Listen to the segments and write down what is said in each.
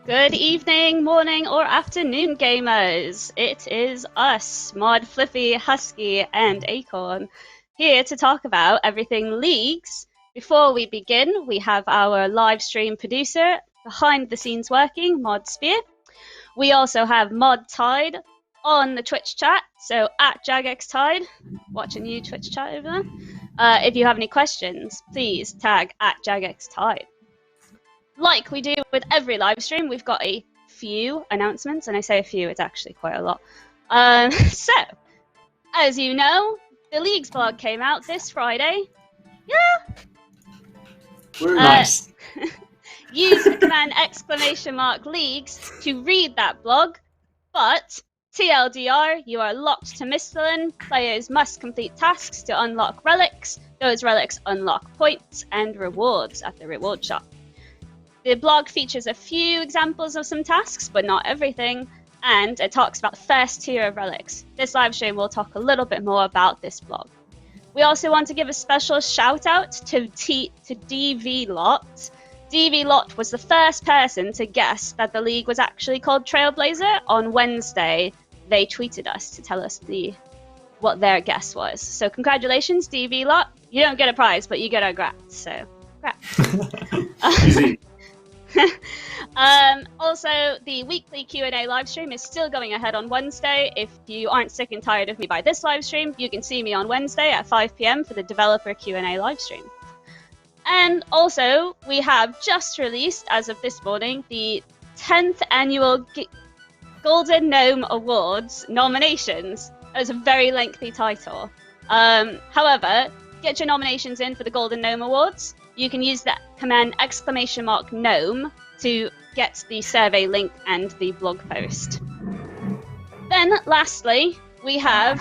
Good evening, morning, or afternoon, gamers. It is us, Mod, Flippy, Husky, and Acorn, here to talk about everything Leagues. Before we begin, we have our live stream producer behind the scenes working, Mod Spear. We also have Mod Tide on the Twitch chat, so at JagXTide, watching you Twitch chat over there. If you have any questions, please tag at JagXTide. Like we do with every live stream, we've got a few announcements, and I say a few, it's actually quite a lot. So, as you know, the Leagues blog came out this Friday. Yeah! Nice. Use the command !Leagues to read that blog, but TLDR, you are locked to Misthalin. Players must complete tasks to unlock relics. Those relics unlock points and rewards at the reward shop. The blog features a few examples of some tasks, but not everything, and it talks about the first tier of relics. This live stream will talk a little bit more about this blog. We also want to give a special shout out to DV Lot. DV Lot was the first person to guess that the league was actually called Trailblazer. On Wednesday, they tweeted us to tell us what their guess was. So congratulations, DV Lot. You don't get a prize, but you get our grats. So, grats. Easy. Also, the weekly Q&A live stream is still going ahead on Wednesday. If you aren't sick and tired of me by this live stream, you can see me on Wednesday at 5 PM for the developer Q&A live stream. And also, we have just released, as of this morning, the 10th annual Golden Gnome Awards nominations. That was a very lengthy title. However, get your nominations in for the Golden Gnome Awards. You can use that command !Gnome to get the survey link and the blog post. Then, lastly, we have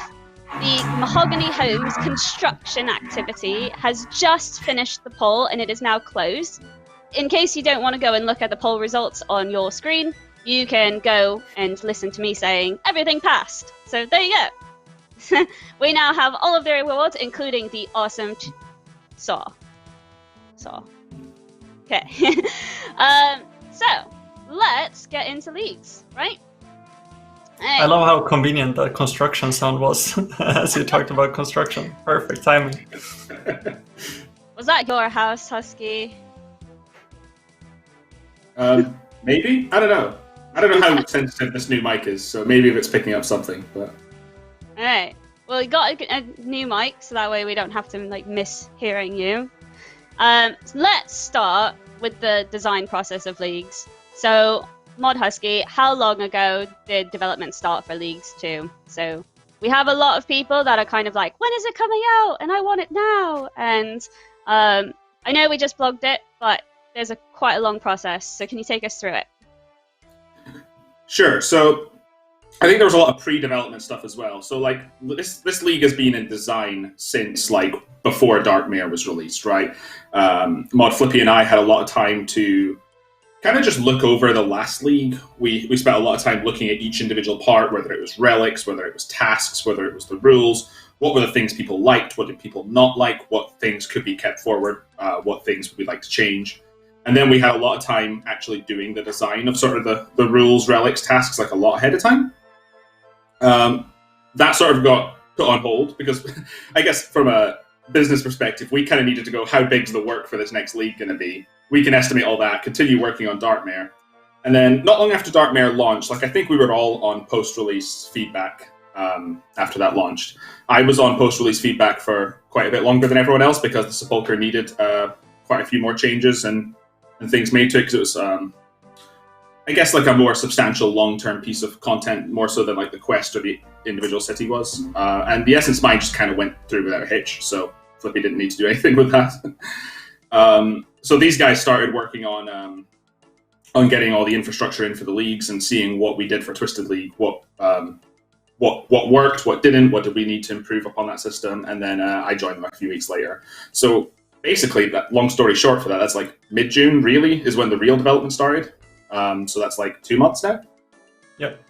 the Mahogany Homes construction activity has just finished the poll and it is now closed. In case you don't want to go and look at the poll results on your screen, you can go and listen to me saying everything passed. So there you go. We now have all of the rewards, including the awesome saw. Okay. So let's get into leagues, right? Hey. I love how convenient that construction sound was as you talked about construction. Perfect timing. Was that your house, Husky? Maybe? I don't know. I don't know how sensitive this new mic is, so maybe if it's picking up something. But alright. Well, we got a new mic, so that way we don't have to miss hearing you. So let's start with the design process of leagues. So, Mod Husky, how long ago did development start for Leagues 2? So, we have a lot of people that are kind of like, when is it coming out? And I want it now. And I know we just blogged it, but there's quite a long process. So, can you take us through it? Sure. So, I think there was a lot of pre-development stuff as well. So, this league has been in design since before Darkmere was released, right? Mod Flippy and I had a lot of time to kind of just look over the last league. We spent a lot of time looking at each individual part, whether it was relics, whether it was tasks, whether it was the rules, what were the things people liked, what did people not like, what things could be kept forward, what things would we like to change. And then we had a lot of time actually doing the design of sort of the rules, relics, tasks, a lot ahead of time. That sort of got put on hold because I guess from a business perspective, we kind of needed to go, how big's the work for this next league going to be? We can estimate all that, continue working on Darkmere. And then not long after Darkmere launched, I think we were all on post-release feedback after that launched. I was on post-release feedback for quite a bit longer than everyone else because the Sepulchre needed quite a few more changes and things made to it because it was, I guess, a more substantial long-term piece of content, more so than the quest or the individual city was. And the Essence Mine just kind of went through without a hitch, so Flippy didn't need to do anything with that. So these guys started working on getting all the infrastructure in for the leagues and seeing what we did for Twisted League, what worked, what didn't, what did we need to improve upon that system, and then I joined them a few weeks later. So basically, that long story short for that, that's mid-June really is when the real development started. So that's 2 months now. Yep.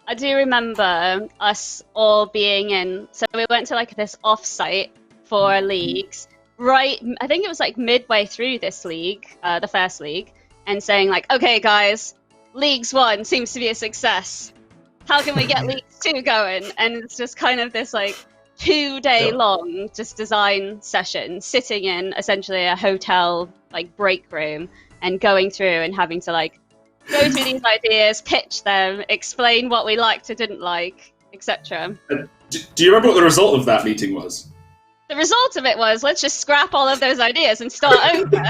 I do remember us all being in, so we went to this off-site for leagues, right, I think it was midway through this league, the first league, and saying like, okay guys, Leagues 1 seems to be a success. How can we get Leagues 2 going? And it's just kind of this like 2-day long just design session, sitting in essentially a hotel like break room and going through and having to like go through these ideas, pitch them, explain what we liked or didn't like, etc. Do you remember what the result of that meeting was? The result of it was, let's just scrap all of those ideas and start over.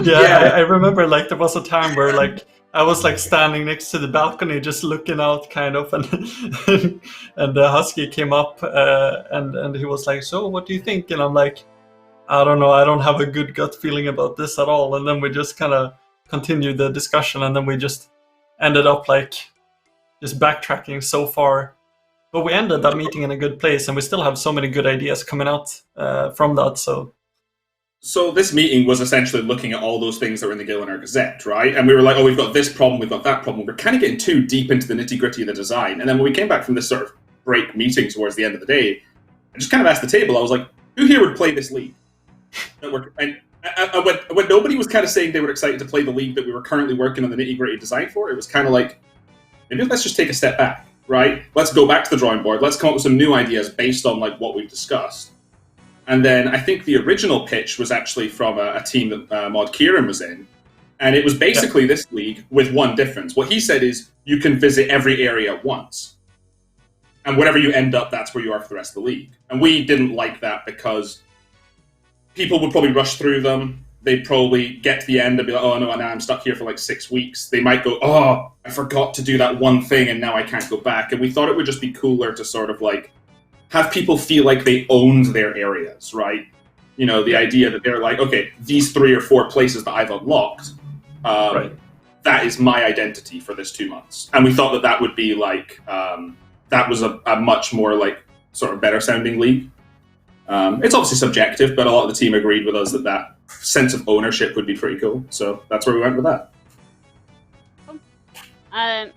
I remember like there was a time where like I was like standing next to the balcony just looking out kind of, and and the Husky came up and he was like, so what do you think? And I'm like, I don't know, I don't have a good gut feeling about this at all. And then we just kind of continued the discussion, and then we just ended up like just backtracking so far. But we ended that meeting in a good place, and we still have so many good ideas coming out from that. So this meeting was essentially looking at all those things that were in the Gillinar Gazette, right? And we were like, oh, we've got this problem, we've got that problem. We're kind of getting too deep into the nitty-gritty of the design. And then when we came back from this sort of break meeting towards the end of the day, I just kind of asked the table, I was like, who here would play this league? And when nobody was kind of saying they were excited to play the league that we were currently working on the nitty-gritty design for, it was kind of like, maybe let's just take a step back. Right? Let's go back to the drawing board. Let's come up with some new ideas based on like what we've discussed. And then I think the original pitch was actually from a team that Mod Kieran was in. And it was basically this league with one difference. What he said is you can visit every area once. And wherever you end up, that's where you are for the rest of the league. And we didn't like that because people would probably rush through them. They'd probably get to the end and be like, oh no, now I'm stuck here for like 6 weeks. They might go, oh, I forgot to do that one thing and now I can't go back. And we thought it would just be cooler to sort of like have people feel like they owned their areas, right? You know, the idea that they're like, okay, these 3 or 4 places that I've unlocked, that is my identity for this 2 months. And we thought that that would be like, that was a much more like sort of better sounding league. It's obviously subjective, but a lot of the team agreed with us that that sense of ownership would be pretty cool. So that's where we went with that.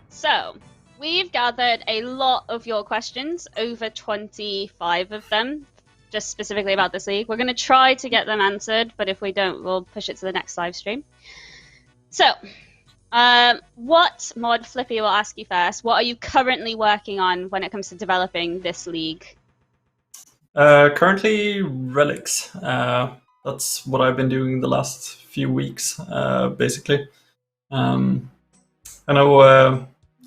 So we've gathered a lot of your questions, over 25 of them, just specifically about this league. We're going to try to get them answered, but if we don't, we'll push it to the next live stream. So, what, Mod Flippy will ask you first, what are you currently working on when it comes to developing this league? Currently, Relics. That's what I've been doing the last few weeks, basically. I know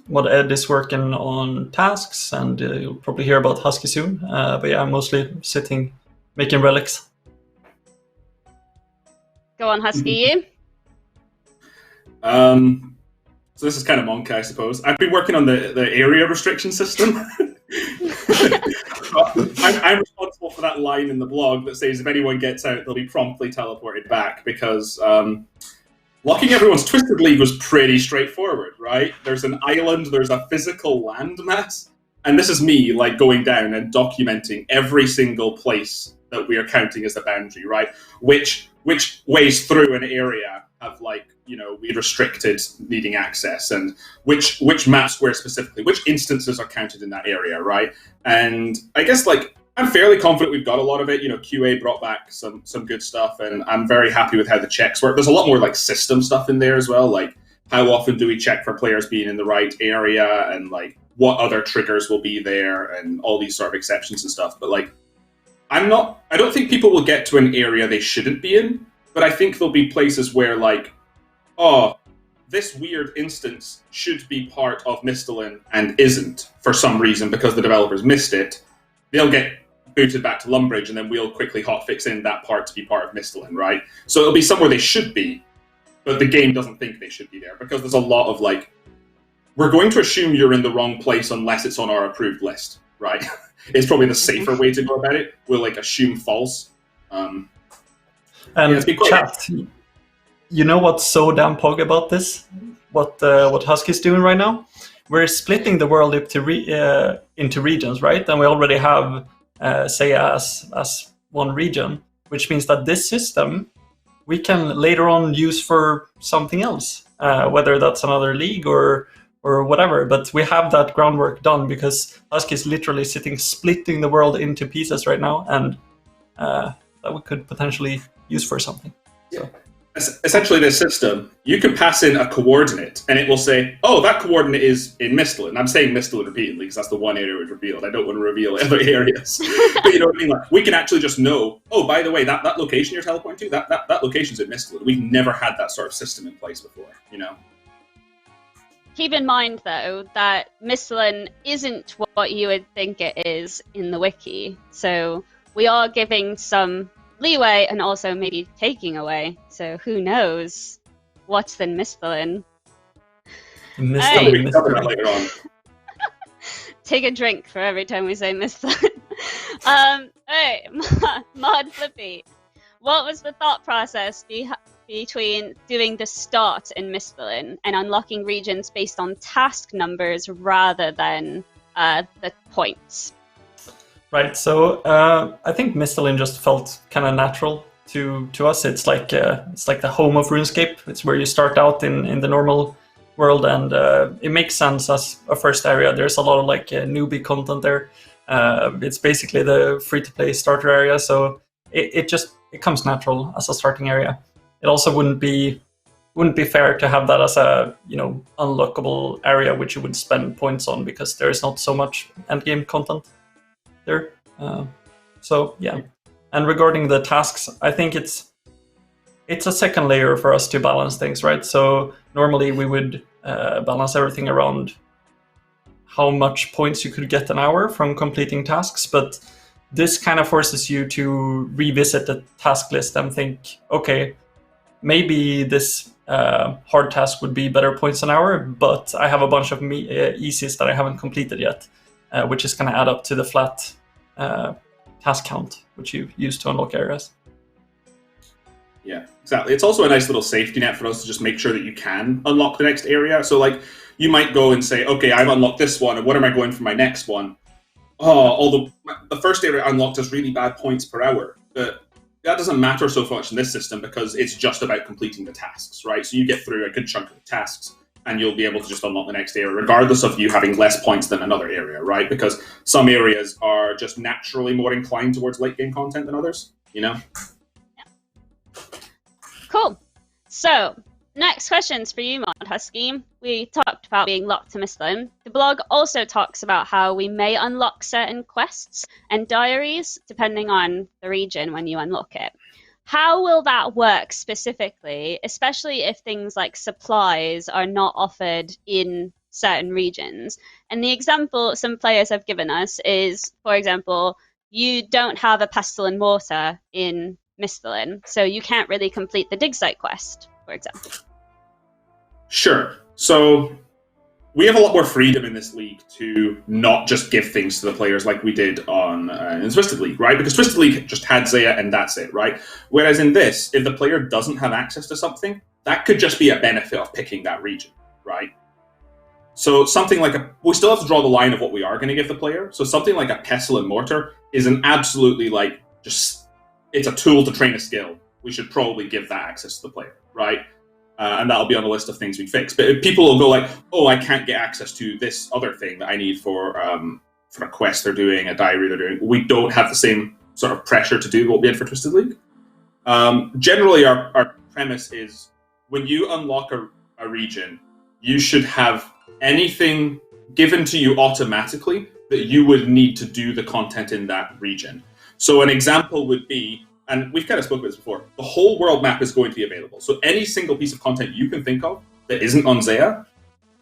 what Ed is working on tasks, and you'll probably hear about Husky soon. But yeah, I'm mostly sitting, making relics. Go on, Husky, you? So this is kind of Monk, I suppose. I've been working on the area restriction system. I'm responsible for that line in the blog that says if anyone gets out, they'll be promptly teleported back, because locking everyone's Twisted League was pretty straightforward, right? There's an island, there's a physical landmass, and this is me like going down and documenting every single place that we are counting as the boundary, right? Which ways through an area have, like, you know, we restricted needing access, and which map square specifically, which instances are counted in that area, right? And I guess, like, I'm fairly confident we've got a lot of it. You know, QA brought back some good stuff, and I'm very happy with how the checks work. There's a lot more like system stuff in there as well, like how often do we check for players being in the right area, and like what other triggers will be there, and all these sort of exceptions and stuff. But like, I don't think people will get to an area they shouldn't be in, but I think there'll be places where, like, oh, this weird instance should be part of Misthalin and isn't for some reason because the developers missed it. They'll get booted back to Lumbridge, and then we'll quickly hotfix in that part to be part of Misthalin, right? So it'll be somewhere they should be, but the game doesn't think they should be there, because there's a lot of, like, we're going to assume you're in the wrong place unless it's on our approved list, right? It's probably the safer way to go about it. We'll, like, assume false. And chat, you know what's so damn pog about this? What Husky's doing right now? We're splitting the world into regions, right? And we already have Seiya as one region, which means that this system we can later on use for something else, whether that's another league or whatever. But we have that groundwork done because Husky is literally splitting the world into pieces right now, and that we could potentially use for something. Yeah. So. essentially this system, you can pass in a coordinate, and it will say, "Oh, that coordinate is in Misthalin." I'm saying Misthalin repeatedly because that's the one area we've revealed. I don't want to reveal other areas, but you know what I mean. Like, we can actually just know, "Oh, by the way, that location you're teleporting to, that location's in Misthalin." We've never had that sort of system in place before, you know. Keep in mind, though, that Misthalin isn't what you would think it is in the wiki. So we are giving some leeway and also maybe taking away. So who knows what's in Misthalin? We'll cover that later on. Take a drink for every time we say Misthalin. Alright, Mod Flippy. What was the thought process between doing the start in Misthalin and unlocking regions based on task numbers rather than the points? Right, so I think Misthalin just felt kind of natural to us. It's like the home of RuneScape. It's where you start out in the normal world, and it makes sense as a first area. There's a lot of like newbie content there. It's basically the free-to-play starter area, so it comes natural as a starting area. It also wouldn't be fair to have that as a unlockable area which you would spend points on, because there is not so much endgame content there. So yeah. And regarding the tasks, I think it's a second layer for us to balance things, right? So normally we would balance everything around how much points you could get an hour from completing tasks, but this kind of forces you to revisit the task list and think, okay, maybe this hard task would be better points an hour, but I have a bunch of easies that I haven't completed yet, which is going to add up to the flat task count, which you use to unlock areas. Yeah, exactly. It's also a nice little safety net for us to just make sure that you can unlock the next area. So like, you might go and say, okay, I've unlocked this one, and what am I going for my next one? Oh, although the first area I unlocked has really bad points per hour. But that doesn't matter so much in this system because it's just about completing the tasks, right? So you get through a good chunk of the tasks and you'll be able to just unlock the next area, regardless of you having less points than another area, right? Because some areas are just naturally more inclined towards late game content than others, you know? Yeah. Cool. So, next questions for you, Mod Husky. We talked about being locked to Misthalin. The blog also talks about how we may unlock certain quests and diaries depending on the region when you unlock it. How will that work specifically, especially if things like supplies are not offered in certain regions? And the example some players have given us is, for example, you don't have a pestle and mortar in Misthalin, so you can't really complete the dig site quest, for example. Sure. So we have a lot more freedom in this league to not just give things to the players like we did in Twisted League, right? Because Twisted League just had Zaya and that's it, right? Whereas in this, if the player doesn't have access to something, that could just be a benefit of picking that region, right? So something like we still have to draw the line of what we are going to give the player. So something like a pestle and mortar is an absolutely it's a tool to train a skill. We should probably give that access to the player, right? And that'll be on the list of things we fix. But if people will go like, oh, I can't get access to this other thing that I need for a quest they're doing, a diary they're doing, we don't have the same sort of pressure to do what we did for Twisted League. Generally, our premise is when you unlock a region, you should have anything given to you automatically that you would need to do the content in that region. So an example would be, and we've kind of spoken about this before, the whole world map is going to be available. So any single piece of content you can think of that isn't on Zaya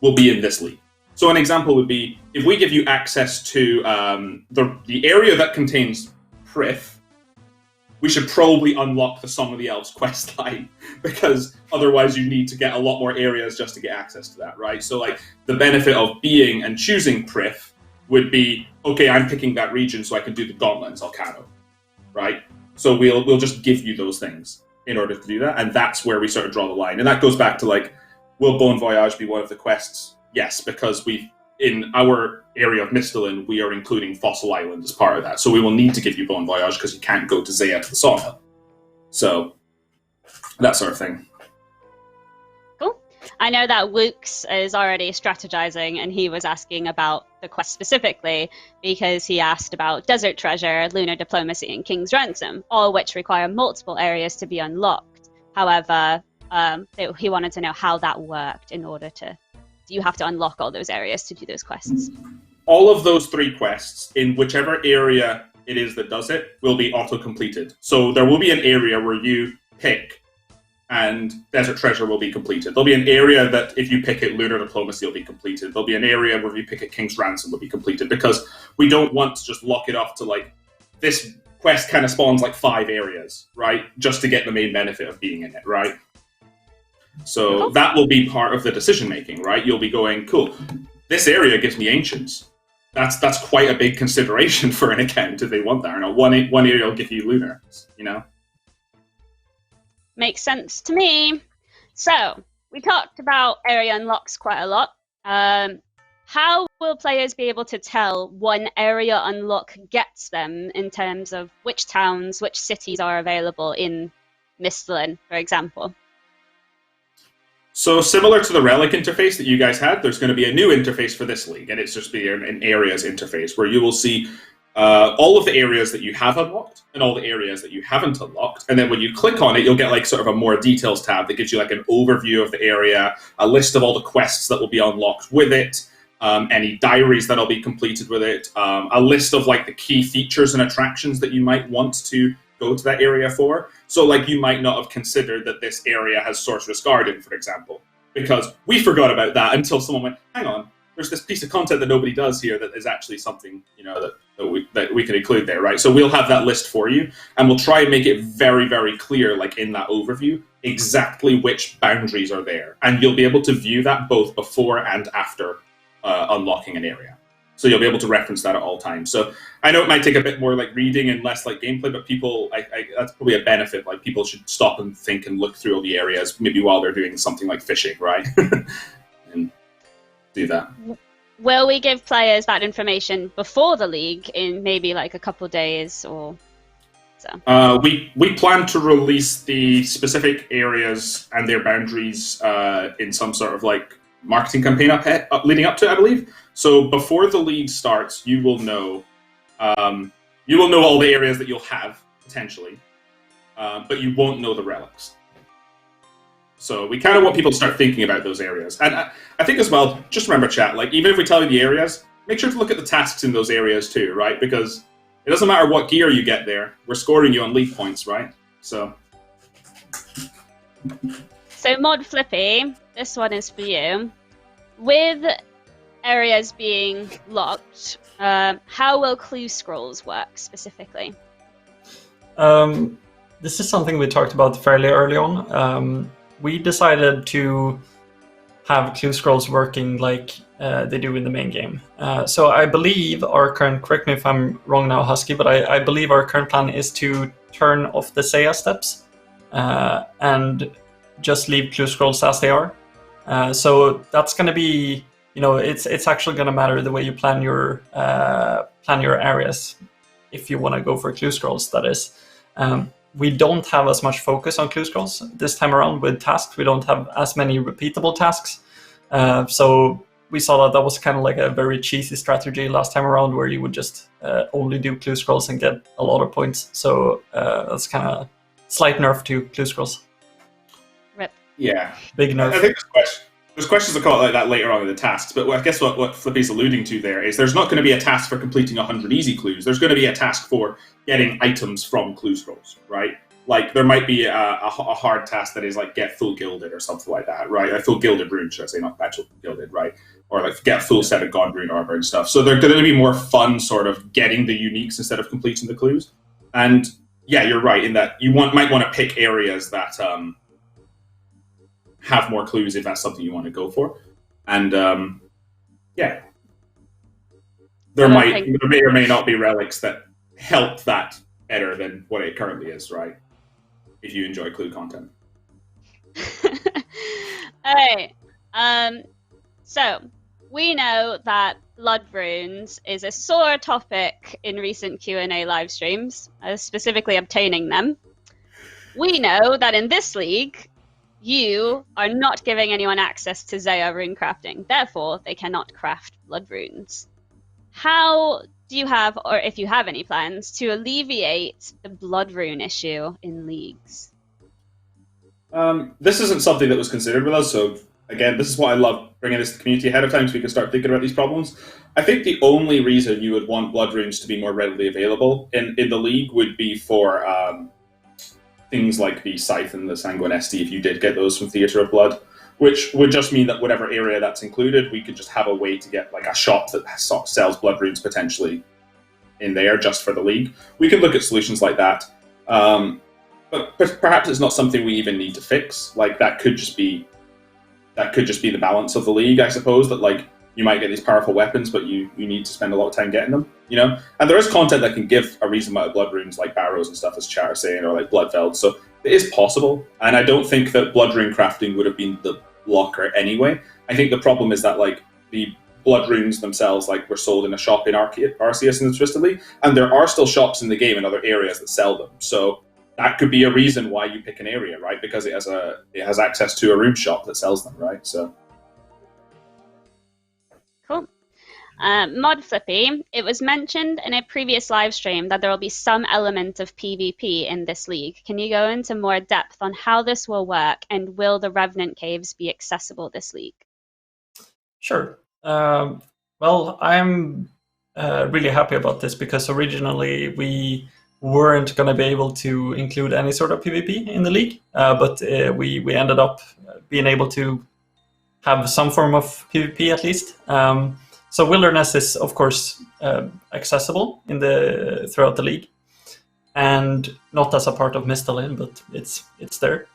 will be in this league. So an example would be, if we give you access to the area that contains Prith, we should probably unlock the Song of the Elves quest line, because otherwise you need to get a lot more areas just to get access to that, right? So like the benefit of being and choosing Prith would be, okay, I'm picking that region so I can do the Gauntlet and Zalcano, right? So we'll just give you those things in order to do that, and that's where we sort of draw the line. And that goes back to like, will Bon Voyage be one of the quests? Yes, because in our area of Misthalin, we are including Fossil Island as part of that. So we will need to give you Bon Voyage because you can't go to Zaya to the Sawmill. So that sort of thing. Cool. I know that Wooks is already strategizing, and he was asking about the quest specifically because he asked about Desert Treasure, Lunar Diplomacy, and King's Ransom, all which require multiple areas to be unlocked. However, he wanted to know how that worked in order to. Do you have to unlock all those areas to do those quests? All of those 3 quests, in whichever area it is that does it, will be auto-completed. So there will be an area where you pick and Desert Treasure will be completed. There'll be an area that if you pick it, Lunar Diplomacy will be completed. There'll be an area where if you pick it, King's Ransom will be completed, because we don't want to just lock it off to, like, this quest kind of spawns like 5 areas, right? Just to get the main benefit of being in it, right? So that will be part of the decision-making, right? You'll be going, cool, this area gives me Ancients. That's quite a big consideration for an account if they want that. Or not. One area will give you Lunar, you know? Makes sense to me. So, we talked about area unlocks quite a lot. How will players be able to tell one area unlock gets them in terms of which towns, which cities are available in Misthalin, for example? So similar to the Relic interface that you guys had, there's going to be a new interface for this league, and it's just be an areas interface where you will see all of the areas that you have unlocked and all the areas that you haven't unlocked. And then when you click on it, you'll get like sort of a more details tab that gives you like an overview of the area, a list of all the quests that will be unlocked with it, any diaries that'll be completed with it, a list of like the key features and attractions that you might want to go to that area for. So like you might not have considered that this area has Sorceress Garden, for example, because we forgot about that until someone went, hang on, there's this piece of content that nobody does here that is actually something, you know, that we can include there, right? So we'll have that list for you, and we'll try and make it very, very clear, like in that overview, exactly which boundaries are there. And you'll be able to view that both before and after unlocking an area. So you'll be able to reference that at all times. So I know it might take a bit more like reading and less like gameplay, but people, that's probably a benefit. Like people should stop and think and look through all the areas, maybe while they're doing something like fishing, right? And do that. Will we give players that information before the league in maybe like a couple days or so? We plan to release the specific areas and their boundaries in some sort of like marketing campaign leading up to it, I believe. So before the league starts, you will know all the areas that you'll have potentially, but you won't know the relics. So we kind of want people to start thinking about those areas. And I think as well, just remember, chat, like even if we tell you the areas, make sure to look at the tasks in those areas too, right? Because it doesn't matter what gear you get there, we're scoring you on league points, right? So Mod Flippy, this one is for you. With areas being locked, how will clue scrolls work specifically? This is something we talked about fairly early on. We decided to have clue scrolls working like they do in the main game. So I believe our current, correct me if I'm wrong now, Husky, but I believe our current plan is to turn off the Saya steps and just leave clue scrolls as they are. So that's going to be, you know, it's actually going to matter the way you plan your areas if you want to go for clue scrolls, that is. We don't have as much focus on clue scrolls this time around with tasks. We don't have as many repeatable tasks. So we saw that was kind of like a very cheesy strategy last time around where you would just only do clue scrolls and get a lot of points. So that's kind of slight nerf to clue scrolls. Rip. Yeah. Big nerf. I think there's questions that come out like that later on in the tasks, but I guess what Flippy's alluding to there is there's not going to be a task for completing 100 easy clues. There's going to be a task for getting items from clue scrolls, right? Like there might be a hard task that is like get full gilded or something like that, right? A full gilded rune, should I say, not actual gilded, right? Or like get a full set of God rune armor and stuff. So they're going to be more fun sort of getting the uniques instead of completing the clues. And yeah, you're right in that you might want to pick areas that have more clues if that's something you want to go for. And yeah, there may or may not be relics that help that better than what it currently is, right? If you enjoy clue content. Alright. So we know that blood runes is a sore topic in recent Q&A live streams, specifically obtaining them. We know that in this league, you are not giving anyone access to Zaya rune crafting. Therefore, they cannot craft blood runes. How do you have, or if you have any plans, to alleviate the blood rune issue in leagues? This isn't something that was considered with us, so again, this is why I love bringing this to the community ahead of time so we can start thinking about these problems. I think the only reason you would want blood runes to be more readily available in the league would be for things like the Scythe and the Sanguinesti, if you did get those from Theatre of Blood, which would just mean that whatever area that's included, we could just have a way to get like a shop that sells blood runes potentially in there just for the league. We could look at solutions like that. But perhaps it's not something we even need to fix. Like that could just be the balance of the league, I suppose, that like you might get these powerful weapons, but you need to spend a lot of time getting them, you know? And there is content that can give a reasonable amount of blood runes, like barrows and stuff, as chat are saying, or like bloodfeld. So it is possible. And I don't think that blood rune crafting would have been the blocker anyway. I think the problem is that like the blood runes themselves like were sold in a shop in RCS and the Twisted League, and there are still shops in the game in other areas that sell them. So that could be a reason why you pick an area, right? Because it has access to a rune shop that sells them, right? So cool. Mod Flippy, it was mentioned in a previous live stream that there will be some element of PvP in this league. Can you go into more depth on how this will work, and will the Revenant Caves be accessible this league? Sure. Well, I'm really happy about this because originally we weren't going to be able to include any sort of PvP in the league, but we ended up being able to have some form of PvP at least. So Wilderness is of course accessible throughout the league, and not as a part of Misthalin, but it's there.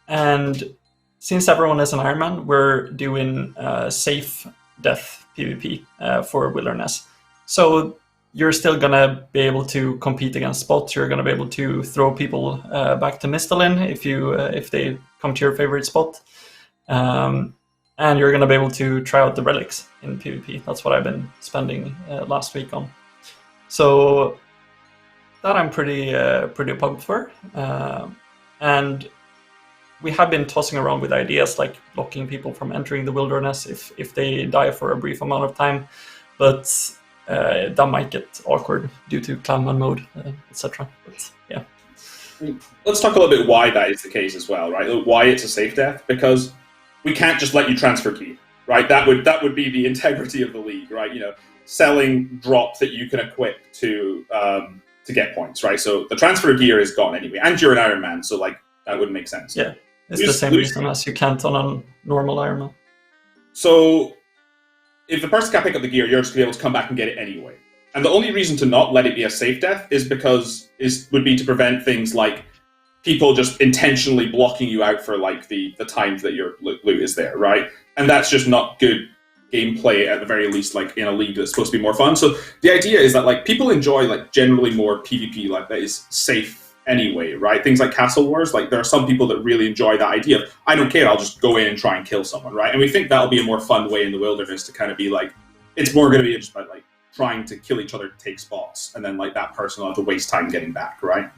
And since everyone is an Ironman, we're doing safe death PvP for Wilderness. So you're still gonna be able to compete against spots. You're gonna be able to throw people back to Misthalin if they come to your favorite spot, and you're gonna be able to try out the relics in PvP. That's what I've been spending last week on. So that I'm pretty pumped for, and we have been tossing around with ideas like blocking people from entering the wilderness if they die for a brief amount of time, but that might get awkward due to clanman mode, etc. But yeah. Let's talk a little bit why that is the case as well, right? Why it's a safe death, because we can't just let you transfer key, right? That would be the integrity of the league, right? You know, selling drop that you can equip to get points, right? So the transfer gear is gone anyway, and you're an Iron Man, so like that wouldn't make sense. Yeah, it's the same reason as you can't on a normal Iron Man. So if the person can't pick up the gear, you're just going to be able to come back and get it anyway. And the only reason to not let it be a safe death is would be to prevent things like people just intentionally blocking you out for like the times that your loot is there, right? And that's just not good gameplay at the very least, like in a league that's supposed to be more fun. So the idea is that like people enjoy like generally more PvP like that is safe anyway, right? Things like Castle Wars, like there are some people that really enjoy that idea of, I don't care, I'll just go in and try and kill someone, right? And we think that'll be a more fun way in the wilderness to kind of be like, it's more going to be just about like trying to kill each other to take spots, and then like that person will have to waste time getting back, right?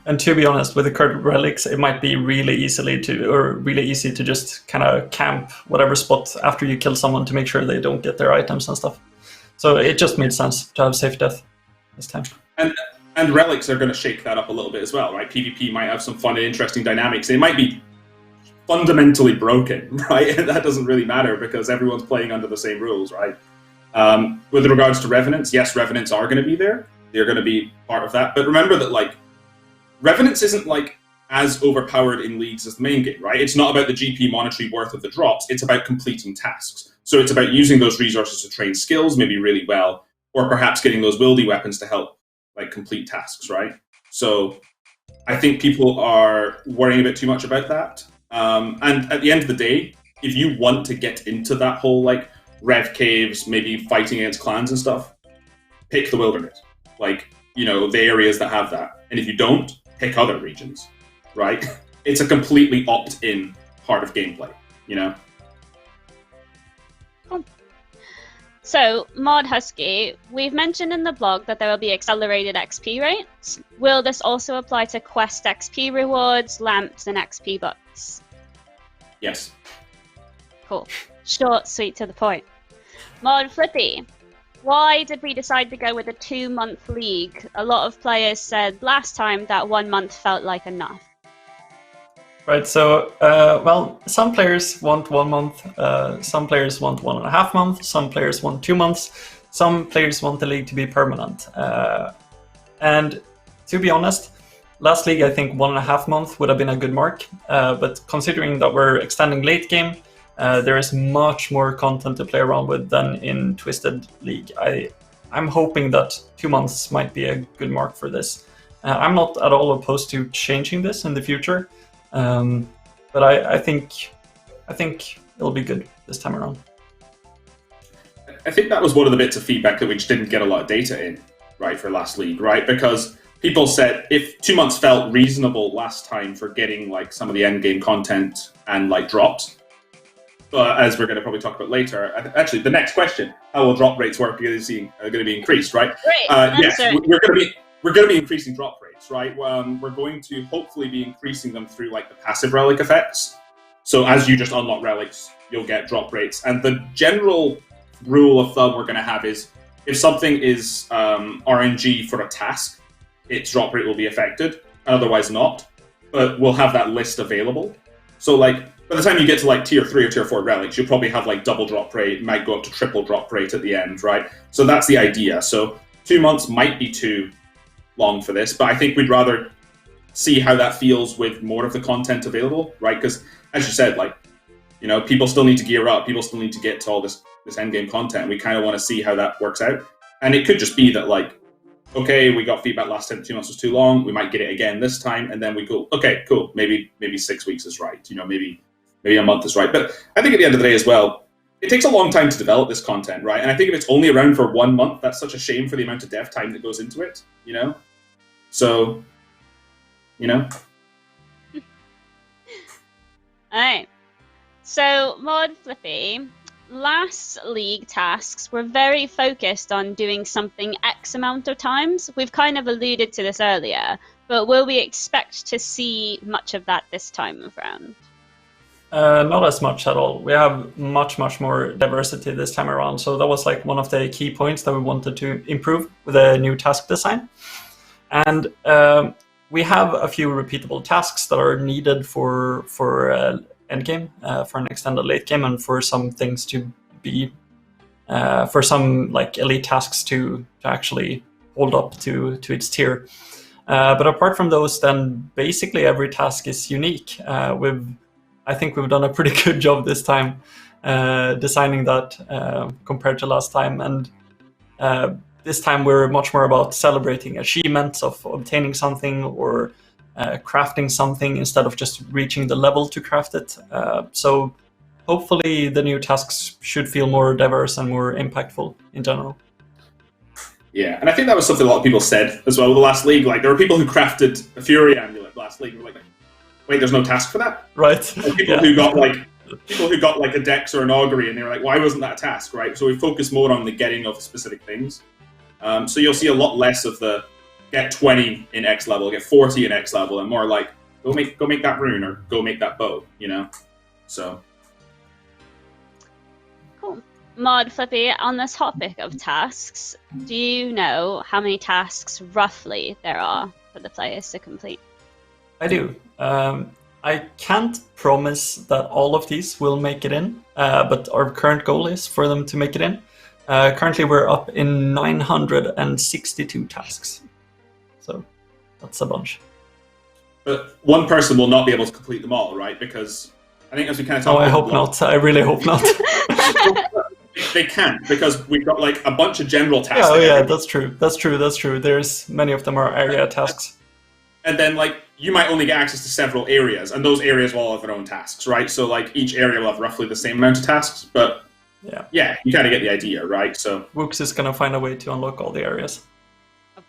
And to be honest, with the current relics, it might be really easy to just kind of camp whatever spot after you kill someone to make sure they don't get their items and stuff. So it just made sense to have safe death this time. And relics are going to shake that up a little bit as well, right? PvP might have some fun and interesting dynamics. It might be fundamentally broken, right? And that doesn't really matter because everyone's playing under the same rules, right? With regards to Revenants, yes, Revenants are going to be there. They're going to be part of that. But remember that, like, Revenants isn't, like, as overpowered in leagues as the main game, right? It's not about the GP monetary worth of the drops. It's about completing tasks. So it's about using those resources to train skills maybe really well, or perhaps getting those wildy weapons to help like complete tasks, right? So I think people are worrying a bit too much about that. And at the end of the day, if you want to get into that whole like Rev Caves, maybe fighting against clans and stuff, pick the wilderness. Like, you know, the areas that have that. And if you don't, pick other regions, right? It's a completely opt-in part of gameplay, you know? So, Mod Husky, we've mentioned in the blog that there will be accelerated XP rates. Will this also apply to quest XP rewards, lamps, and XP bucks? Yes. Cool. Short, sweet, to the point. Mod Flippy, why did we decide to go with a 2-month league? A lot of players said last time that 1 month felt like enough. Right, so, well, some players want 1 month, some players want 1.5 months, some players want 2 months, some players want the league to be permanent. And to be honest, last league I think 1.5 months would have been a good mark, but considering that we're extending late game, there is much more content to play around with than in Twisted League. I'm hoping that 2 months might be a good mark for this. I'm not at all opposed to changing this in the future. But I think it'll be good this time around. I think that was one of the bits of feedback that we just didn't get a lot of data in, right, for last league, right? Because people said if 2 months felt reasonable last time for getting like some of the end game content and like drops, but as we're going to probably talk about later, actually the next question: how will drop rates work? Are going to be increased, right? Great. Yes, we're going to be increasing drop rates, right? We're going to hopefully be increasing them through like the passive relic effects. So as you just unlock relics, you'll get drop rates. And the general rule of thumb we're going to have is if something is RNG for a task, its drop rate will be affected, and otherwise not. But we'll have that list available. So like by the time you get to like tier 3 or tier 4 relics, you'll probably have like double drop rate, might go up to triple drop rate at the end, right? So that's the idea. So 2 months might be too long for this, but I think we'd rather see how that feels with more of the content available, right? Because as you said, like, you know, people still need to gear up, people still need to get to all this end game content. We kind of want to see how that works out. And it could just be that like, okay, we got feedback last time 2 months was too long, we might get it again this time, and then we go, okay, cool, maybe 6 weeks is right, you know, maybe a month is right. But I think at the end of the day as well, it takes a long time to develop this content, right? And I think if it's only around for 1 month, that's such a shame for the amount of dev time that goes into it, you know? So, you know. Alright. So, Mod Flippy, last league tasks were very focused on doing something X amount of times. We've kind of alluded to this earlier, but will we expect to see much of that this time around? Not as much at all. We have much more diversity this time around. So that was like one of the key points that we wanted to improve with the new task design. And we have a few repeatable tasks that are needed for endgame, for an extended late game, and for some things to be, for some like elite tasks to actually hold up to its tier. But apart from those, then basically every task is unique. I think we've done a pretty good job this time designing that compared to last time. And this time we're much more about celebrating achievements of obtaining something or crafting something instead of just reaching the level to craft it. So hopefully the new tasks should feel more diverse and more impactful in general. Yeah, and I think that was something a lot of people said as well with the last league. Like there were people who crafted a Fury Amulet last league. Like, wait, there's no task for that? Right. Like people who got like a Dex or an Augury, and they were like, why wasn't that a task, right? So we focus more on the getting of specific things. So you'll see a lot less of the get 20 in X level, get 40 in X level, and more like go make that rune or go make that bow, you know? So cool. Mod Flippy, on this topic of tasks, do you know how many tasks roughly there are for the players to complete? I do. I can't promise that all of these will make it in, but our current goal is for them to make it in. Currently we're up in 962 tasks. So that's a bunch. But one person will not be able to complete them all, right? Because I think as we kind of talked about... I hope not. I really hope not. They can't, because we've got like a bunch of general tasks. Yeah, that's true. There's many of them are area tasks. And then like you might only get access to several areas, and those areas will all have their own tasks, right? So like each area will have roughly the same amount of tasks, but yeah, you kind of get the idea, right? So Wooks is gonna find a way to unlock all the areas.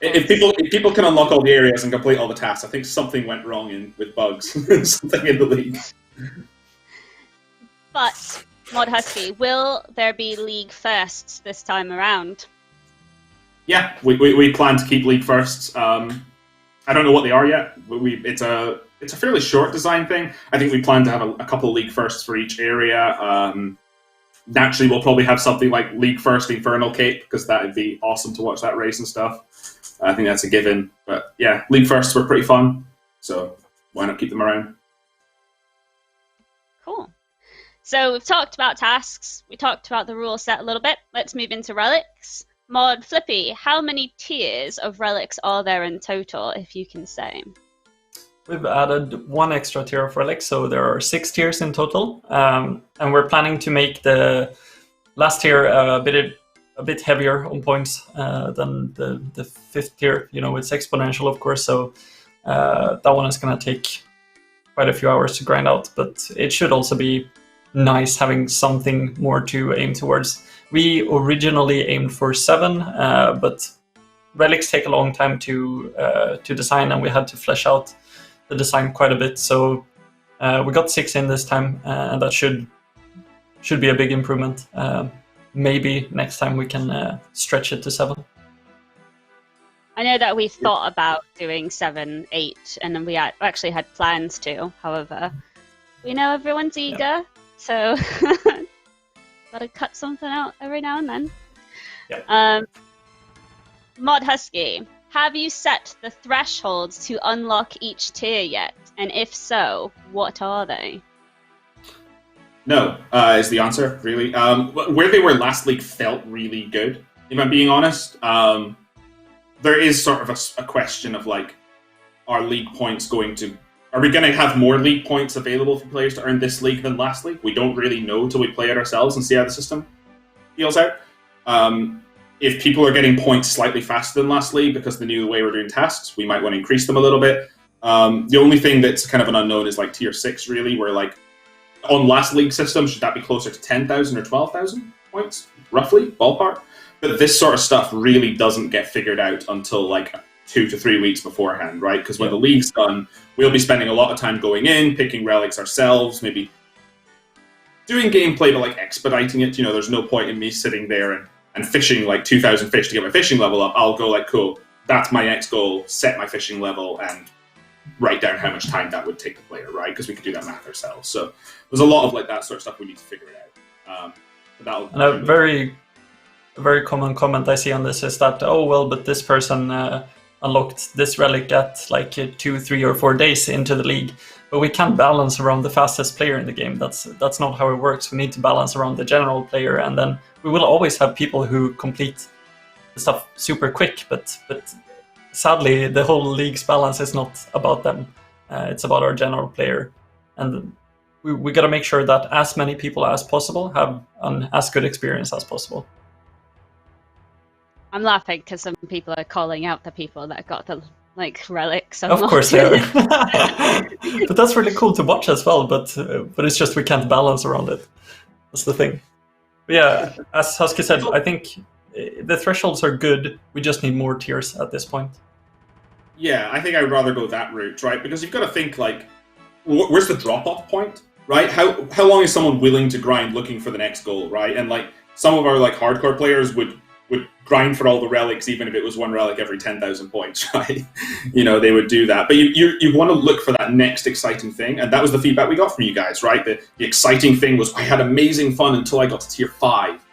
If people can unlock all the areas and complete all the tasks, I think something went wrong with bugs, something in the league. But Mod Husky, will there be league firsts this time around? Yeah, we plan to keep league firsts. I don't know what they are yet. It's a fairly short design thing. I think we plan to have a couple of league firsts for each area. Naturally, we'll probably have something like League First Infernal Cape, because that would be awesome to watch that race and stuff. I think that's a given. But yeah, League Firsts were pretty fun, so why not keep them around? Cool. So we've talked about tasks, we talked about the rule set a little bit. Let's move into relics. Mod Flippy, how many tiers of relics are there in total, if you can say? We've added one extra tier of relics, so there are 6 tiers in total. And we're planning to make the last tier a bit heavier on points than the 5th tier. You know, it's exponential, of course, so that one is going to take quite a few hours to grind out, but it should also be nice having something more to aim towards. We originally aimed for 7, but relics take a long time to design, and we had to flesh out the design quite a bit. So we got 6 in this time, and that should be a big improvement. Maybe next time we can stretch it to 7. I know that we thought about doing 7, 8, and then we actually had plans to. However, we know everyone's eager, so gotta cut something out every now and then. Yeah. Mod Husky, have you set the thresholds to unlock each tier yet? And if so, what are they? No, is the answer, really. Where they were last league felt really good, if I'm being honest. There is sort of a question of, like, are league points going to... Are we going to have more league points available for players to earn this league than last league? We don't really know till we play it ourselves and see how the system feels out. If people are getting points slightly faster than last league because of the new way we're doing tasks, we might want to increase them a little bit. The only thing that's kind of an unknown is, like, tier 6, really, where, like, on last league system, should that be closer to 10,000 or 12,000 points, roughly, ballpark? But this sort of stuff really doesn't get figured out until, like, 2 to 3 weeks beforehand, right? Because when the league's done, we'll be spending a lot of time going in, picking relics ourselves, maybe doing gameplay, but, like, expediting it. You know, there's no point in me sitting there and fishing, like, 2,000 fish to get my fishing level up. I'll go, like, cool, that's my next goal, set my fishing level, and write down how much time that would take the player, right? Because we could do that math ourselves. So there's a lot of, like, that sort of stuff we need to figure it out. And a very common comment I see on this is that, oh, well, but this person unlocked this relic at like 2, 3, or 4 days into the league. But we can't balance around the fastest player in the game. That's not how it works. We need to balance around the general player, and then we will always have people who complete the stuff super quick, but sadly, the whole league's balance is not about them. It's about our general player. And we got to make sure that as many people as possible have an as good experience as possible. I'm laughing because some people are calling out the people that got the, like, relics. Of course they are. But that's really cool to watch as well, but it's just we can't balance around it. That's the thing. But yeah, as Husky said, I think the thresholds are good. We just need more tiers at this point. Yeah, I think I'd rather go that route, right? Because you've got to think, like, where's the drop-off point, right? How long is someone willing to grind looking for the next goal, right? And, like, some of our, like, hardcore players would grind for all the relics, even if it was one relic every 10,000 points, right? You know, they would do that. But you want to look for that next exciting thing, and that was the feedback we got from you guys, right? The exciting thing was, I had amazing fun until I got to tier 5,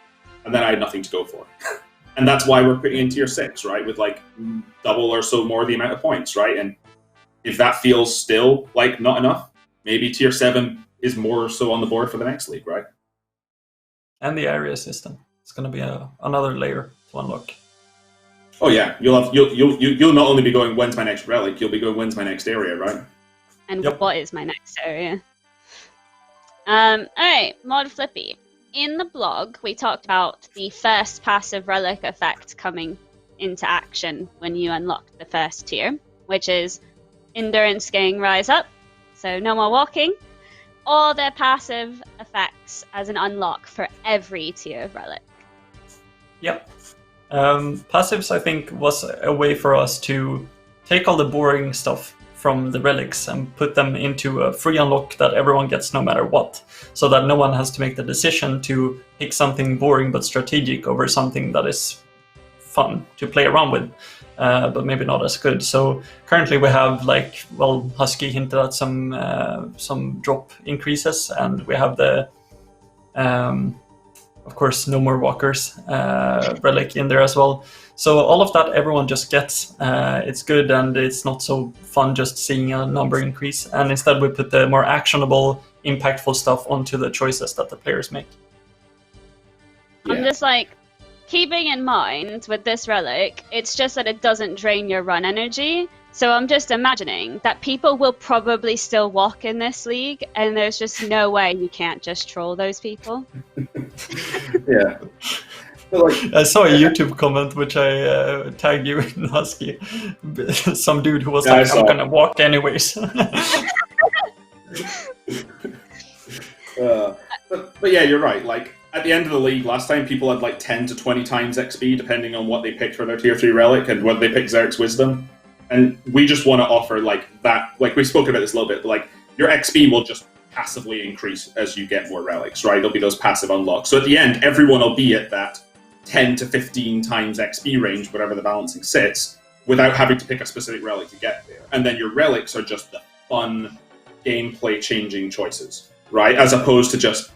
and then I had nothing to go for. And that's why we're putting in tier 6, right? With, like, double or so more the amount of points, right? And if that feels still like not enough, maybe tier 7 is more so on the board for the next league, right? And the area system. It's going to be another layer to unlock. Oh yeah, you'll not only be going, when's my next relic, you'll be going, when's my next area, right? And what is my next area? Alright, Mod Flippy. In the blog, we talked about the first passive relic effect coming into action when you unlock the first tier, which is Endurance Gain Rise Up, so no more walking, or their passive effects as an unlock for every tier of relic. Yep. Passives, I think, was a way for us to take all the boring stuff from the relics and put them into a free unlock that everyone gets no matter what, so that no one has to make the decision to pick something boring but strategic over something that is fun to play around with, but maybe not as good. So currently we have, like, well, Husky hinted at some drop increases, and we have the of course, nomorewalkers relic in there as well. So all of that everyone just gets. It's good, and it's not so fun just seeing a number increase. And instead we put the more actionable, impactful stuff onto the choices that the players make. Yeah. I'm just like, keeping in mind with this relic, it's just that it doesn't drain your run energy. So I'm just imagining that people will probably still walk in this league, and there's just no way you can't just troll those people. Yeah. I saw a YouTube comment which I tagged you in, Husky. Some dude who was like, I'm gonna walk anyways. But yeah, you're right. Like, at the end of the league, last time people had like 10 to 20 times XP, depending on what they picked for their tier 3 relic and whether they picked Xerx's Wisdom. And we just want to offer like that. Like, we spoke about this a little bit, but like, your XP will just passively increase as you get more relics, right? There'll be those passive unlocks. So at the end, everyone will be at that 10 to 15 times XP range, whatever the balancing sits, without having to pick a specific relic to get there. And then your relics are just the fun, gameplay-changing choices, right? As opposed to just,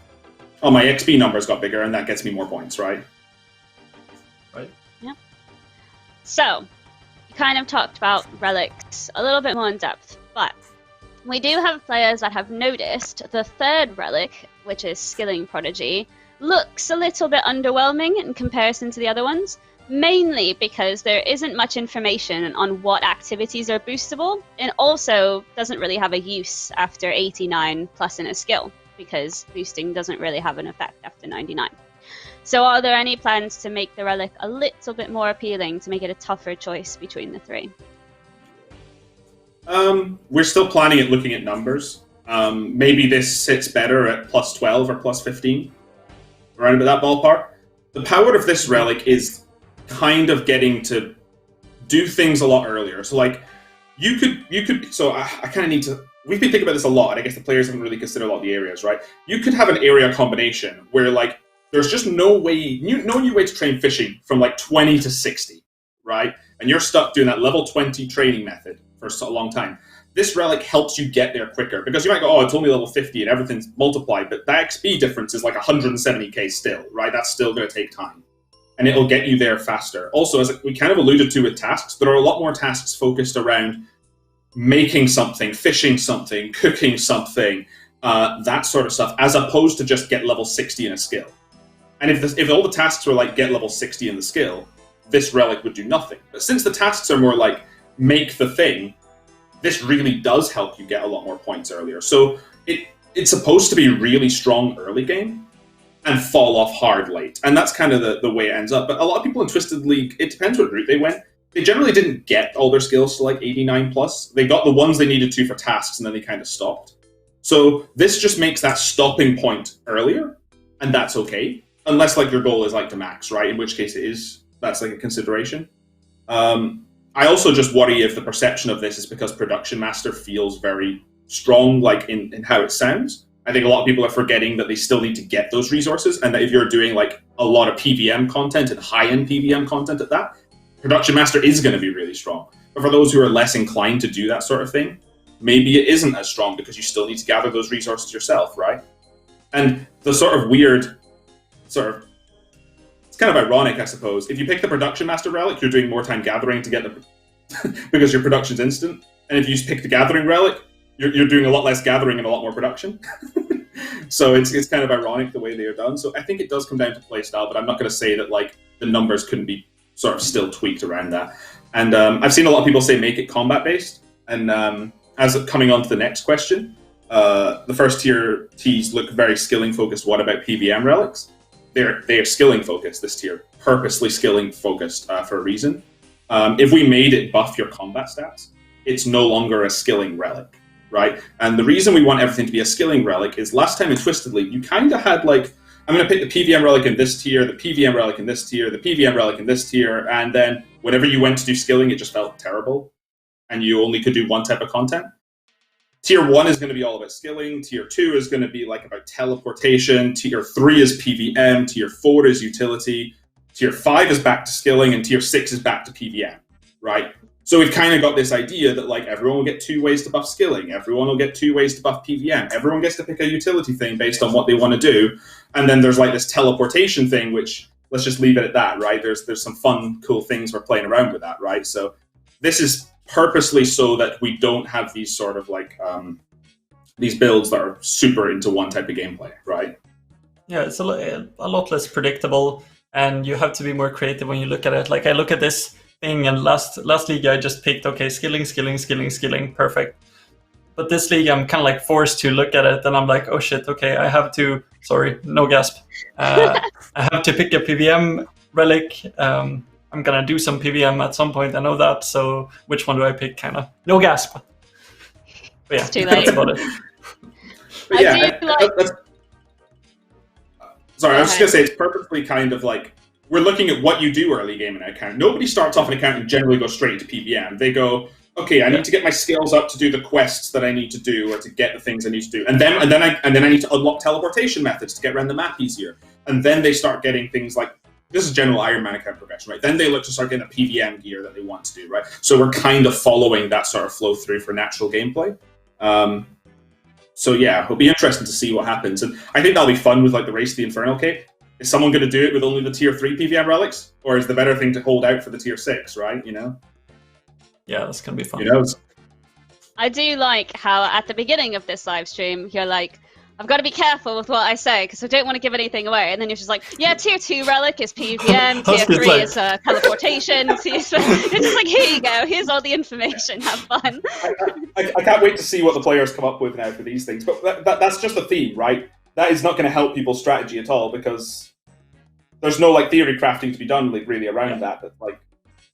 oh, my XP numbers got bigger and that gets me more points, right? Right. Yeah. So, you kind of talked about relics a little bit more in depth, but we do have players that have noticed the third relic, which is Skilling Prodigy, looks a little bit underwhelming in comparison to the other ones, mainly because there isn't much information on what activities are boostable, and also doesn't really have a use after 89 plus in a skill, because boosting doesn't really have an effect after 99. So are there any plans to make the relic a little bit more appealing, to make it a tougher choice between the three? We're still planning at looking at numbers. Maybe this sits better at plus 12 or plus 15. Around about that ballpark. The power of this relic is kind of getting to do things a lot earlier. So like, you could. So I kind of need to. We've been thinking about this a lot, and I guess the players haven't really considered a lot of the areas, right? You could have an area combination where like there's just no new way to train fishing from like 20 to 60, right? And you're stuck doing that level 20 training method for a long time. This relic helps you get there quicker, because you might go, oh, it's only level 50 and everything's multiplied, but that XP difference is like 170k still, right? That's still going to take time. And it'll get you there faster. Also, as we kind of alluded to with tasks, there are a lot more tasks focused around making something, fishing something, cooking something, that sort of stuff, as opposed to just get level 60 in a skill. And if all the tasks were like get level 60 in the skill, this relic would do nothing. But since the tasks are more like make the thing, this really does help you get a lot more points earlier. So it's supposed to be really strong early game and fall off hard late. And that's kind of the way it ends up. But a lot of people in Twisted League, it depends what route they went. They generally didn't get all their skills to like 89 plus. They got the ones they needed to for tasks, and then they kind of stopped. So this just makes that stopping point earlier, and that's okay. Unless like your goal is like to max, right? In which case that's like a consideration. I also just worry if the perception of this is because Production Master feels very strong, like in how it sounds. I think a lot of people are forgetting that they still need to get those resources, and that if you're doing like a lot of PVM content and high-end PVM content at that, Production Master is going to be really strong. But for those who are less inclined to do that sort of thing, maybe it isn't as strong because you still need to gather those resources yourself, right? And the sort of weird, it's kind of ironic, I suppose. If you pick the Production Master relic, you're doing more time gathering to get the because your production's instant. And if you pick the Gathering relic, you're doing a lot less gathering and a lot more production. So it's kind of ironic the way they are done. So I think it does come down to playstyle, but I'm not going to say that like the numbers couldn't be sort of still tweaked around that. And I've seen a lot of people say make it combat based. And as coming on to the next question, the first tier Ts look very skilling focused. What about PVM relics? They are skilling focused, this tier, purposely skilling focused for a reason. If we made it buff your combat stats, it's no longer a skilling relic, right? And the reason we want everything to be a skilling relic is last time in Twisted League, you kind of had like, I'm going to pick the PVM relic in this tier, the PVM relic in this tier, the PVM relic in this tier, and then whenever you went to do skilling, it just felt terrible, and you only could do one type of content. Tier 1 is going to be all about skilling, Tier 2 is going to be like about teleportation, Tier 3 is PVM, Tier 4 is utility, Tier 5 is back to skilling, and Tier 6 is back to PVM, right? So we've kind of got this idea that like everyone will get 2 ways to buff skilling, everyone will get 2 ways to buff PVM, everyone gets to pick a utility thing based on what they want to do, and then there's like this teleportation thing, which let's just leave it at that, right? There's some fun, cool things we're playing around with that, right? So this is purposely so that we don't have these sort of like these builds that are super into one type of gameplay, right? Yeah, it's a lot less predictable, and you have to be more creative when you look at it. Like I look at this thing, and last league I just picked, okay, skilling, perfect. But this league I'm kind of like forced to look at it, and I'm like, oh shit, okay, I have to, sorry, no gasp. I have to pick a PVM relic. I'm gonna do some PVM at some point, I know that, so which one do I pick, kind of? No gasp. But yeah, it's too late. That's about it. But yeah, sorry, I was just gonna say it's purposely kind of like, we're looking at what you do early game in an account. Nobody starts off an account and generally goes straight into PVM. They go, okay, I need to get my skills up to do the quests that I need to do, or to get the things I need to do, and then I need to unlock teleportation methods to get around the map easier. And then they start getting things like, this is general Iron Man account progression, right? Then they look to start getting the PVM gear that they want to do, right? So we're kind of following that sort of flow through for natural gameplay. So yeah, it'll be interesting to see what happens, and I think that'll be fun with like the Race to the Infernal Cape. Is someone going to do it with only the tier 3 PVM relics, or is the better thing to hold out for the tier 6? Right? You know. Yeah, that's gonna be fun. You know. I do like how at the beginning of this live stream you're like, I've got to be careful with what I say because I don't want to give anything away. And then you're just like, yeah, tier 2 relic is PVM, tier 3 is teleportation. It's just like, here you go, here's all the information, have fun. I can't wait to see what the players come up with now for these things. But that's just a theme, right? That is not going to help people's strategy at all because there's no like theory crafting to be done like really around that. But like,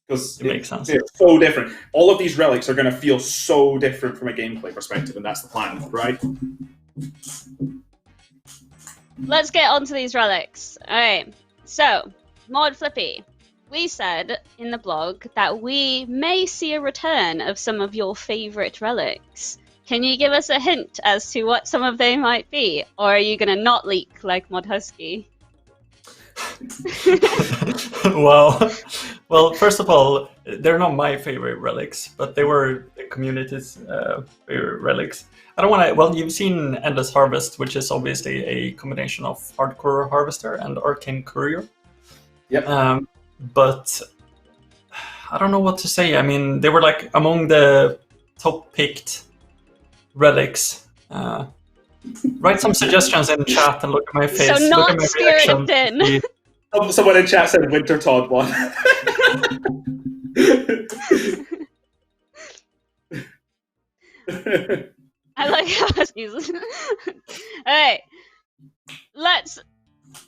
because it makes sense. They're so different. All of these relics are going to feel so different from a gameplay perspective, and that's the plan, right? Let's get onto these relics. Alright, so, Mod Flippy, we said in the blog that we may see a return of some of your favourite relics. Can you give us a hint as to what some of them might be? Or are you going to not leak like Mod Husky? Well, first of all, they're not my favorite relics, but they were the community's favorite relics. I don't want to. Well, you've seen Endless Harvest, which is obviously a combination of Hardcore Harvester and Arcane Courier. Yep. But I don't know what to say. I mean, they were like among the top picked relics. Write some suggestions in chat and look at my face. So look not at my Spirit in. Someone in chat said Winter Todd one. I like how Huskies. Alright.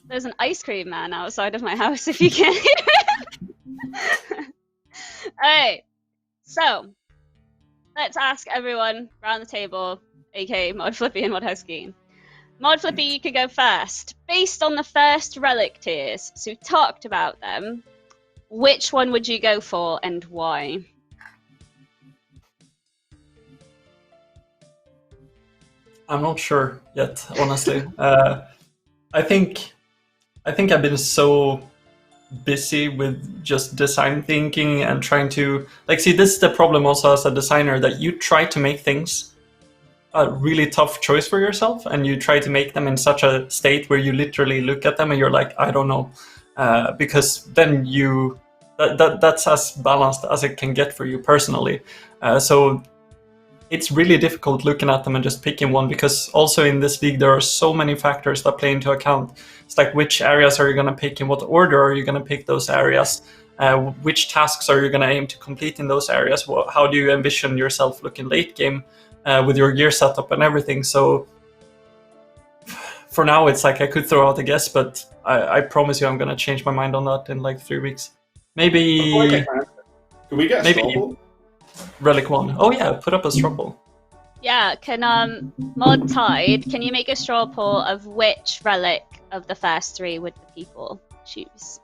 There's an ice cream man outside of my house if you can't hear it. Alright. So, let's ask everyone around the table, aka Mod Flippy and Mod Husky. Mod Flippy, you could go first. Based on the first relic tiers, so we talked about them, which one would you go for and why? I'm not sure yet, honestly. I think I've been so busy with just design thinking and trying to see, this is the problem also as a designer, that you try to make things a really tough choice for yourself, and you try to make them in such a state where you literally look at them and you're like, I don't know, because then that's as balanced as it can get for you personally. So it's really difficult looking at them and just picking one, because also in this league there are so many factors that play into account. It's like, which areas are you going to pick, in what order are you going to pick those areas, which tasks are you going to aim to complete in those areas, how do you envision yourself looking late game with your gear setup and everything. So for now it's like I could throw out a guess, but I promise you I'm going to change my mind on that in like 3 weeks. Maybe can we get maybe Relic 1. Oh yeah, put up a straw poll. Yeah, can Mod Tide, can you make a straw poll of which relic of the first 3 would the people choose?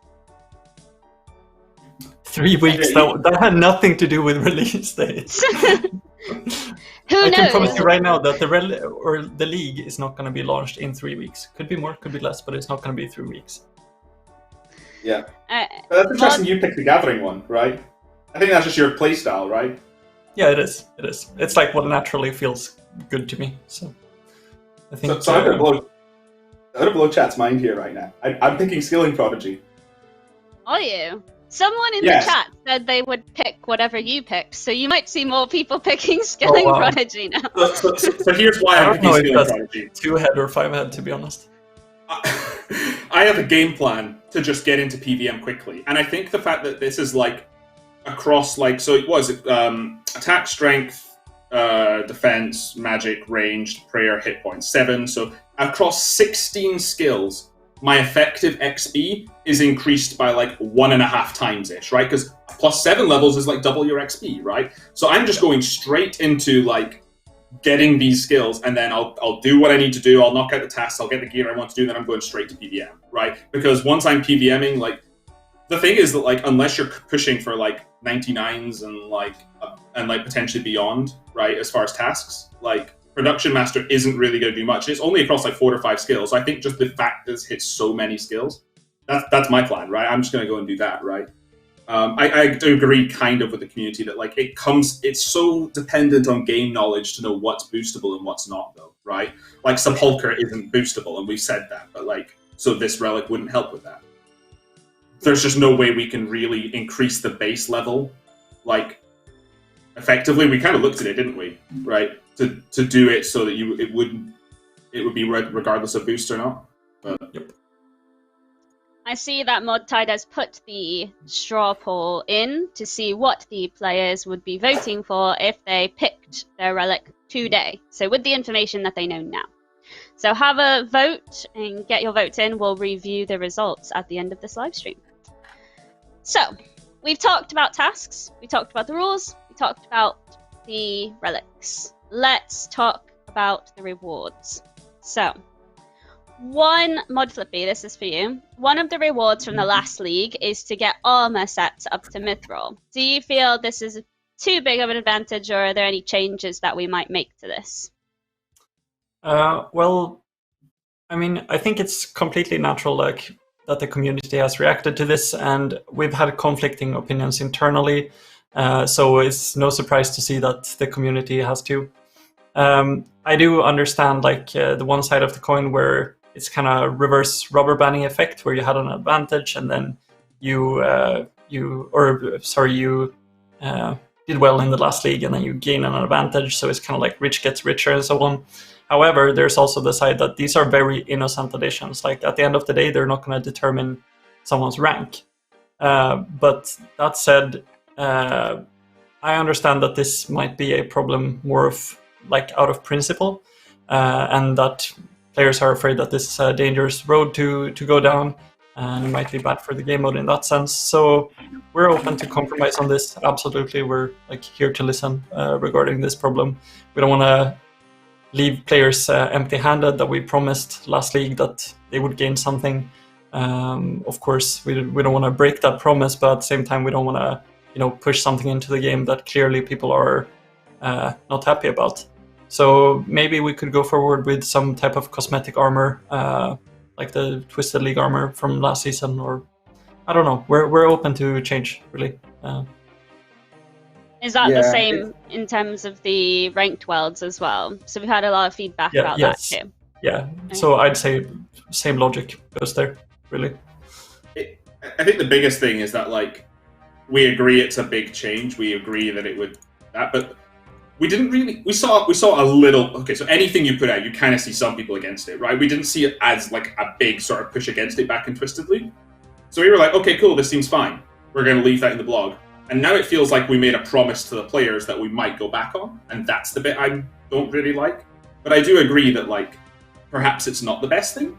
3 weeks, that had nothing to do with release dates. Who knows? I can promise you right now that the league is not going to be launched in 3 weeks. Could be more, could be less, but it's not going to be 3 weeks. Yeah. That's interesting. You picked the Gathering one, right? I think that's just your playstyle, right? Yeah, it is. It is. It's like what naturally feels good to me. So I think. So I'm gonna blow chat's mind here right now. I'm picking Skilling Prodigy. Are you? Someone in Yes. the chat said they would pick whatever you picked, so you might see more people picking Skilling wow. Prodigy now. So here's why I'm picking Skilling Prodigy. 2-head or 5-head, to be honest. I have a game plan to just get into PVM quickly, and I think the fact that this is like across so it was attack, strength, defense, magic, ranged, prayer, hit points, 7. So across 16 skills, my effective XP is increased by 1.5 times ish, right? Because plus 7 levels is double your XP, right? So I'm just going straight into getting these skills, and then I'll do what I need to do. I'll knock out the tasks. I'll get the gear I want to do. And then I'm going straight to PVM, right? Because once I'm PVMing, the thing is that unless you're pushing for 99s and potentially beyond, right? As far as tasks, Production Master isn't really going to do much. It's only across 4 or 5 skills. So I think just the fact that it's hit so many skills, that's my plan, right? I'm just going to go and do that, right? I do agree kind of with the community that it's so dependent on game knowledge to know what's boostable and what's not, though, right? Sepulchre isn't boostable, and we've said that, but so this relic wouldn't help with that. There's just no way we can really increase the base level, effectively. We kind of looked at it, didn't we? Right, to do it so that it would be regardless of boost or not. But yep. I see that Modtide has put the straw poll in to see what the players would be voting for if they picked their relic today. So with the information that they know now. So have a vote and get your votes in. We'll review the results at the end of this live stream. So we've talked about tasks, we talked about the rules, we talked about the relics. Let's talk about the rewards. So one, Mod Flippy, this is for you. One of the rewards from the last league is to get armor sets up to Mithril. Do you feel this is too big of an advantage, or are there any changes that we might make to this? Well, I mean, I think it's completely natural that the community has reacted to this, and we've had conflicting opinions internally, so it's no surprise to see that the community has too. I do understand the one side of the coin where it's kind of reverse rubber banding effect, where you had an advantage and then you did well in the last league and then you gain an advantage, so it's kind of rich gets richer and so on. However, there's also the side that these are very innocent additions. At the end of the day, they're not going to determine someone's rank. But that said, I understand that this might be a problem more of out of principle, and that players are afraid that this is a dangerous road to go down, and it might be bad for the game mode in that sense. So we're open to compromise on this. Absolutely, we're here to listen regarding this problem. We don't want to leave players empty-handed, that we promised last league that they would gain something. Of course, we don't want to break that promise, but at the same time, we don't want to push something into the game that clearly people are not happy about. So maybe we could go forward with some type of cosmetic armor, like the Twisted League armor from last season, or I don't know. We're open to change, really. Is that the same in terms of the ranked worlds as well? So we've had a lot of feedback about that too. Yeah, so I'd say same logic goes there, really. I think the biggest thing is that we agree it's a big change. We agree that it would but we didn't really. We saw a little. Okay, so anything you put out, you kind of see some people against it, right? We didn't see it as a big sort of push against it back in Twisted League. So we were okay, cool, this seems fine. We're going to leave that in the blog. And now it feels like we made a promise to the players that we might go back on, and that's the bit I don't really like. But I do agree that perhaps it's not the best thing.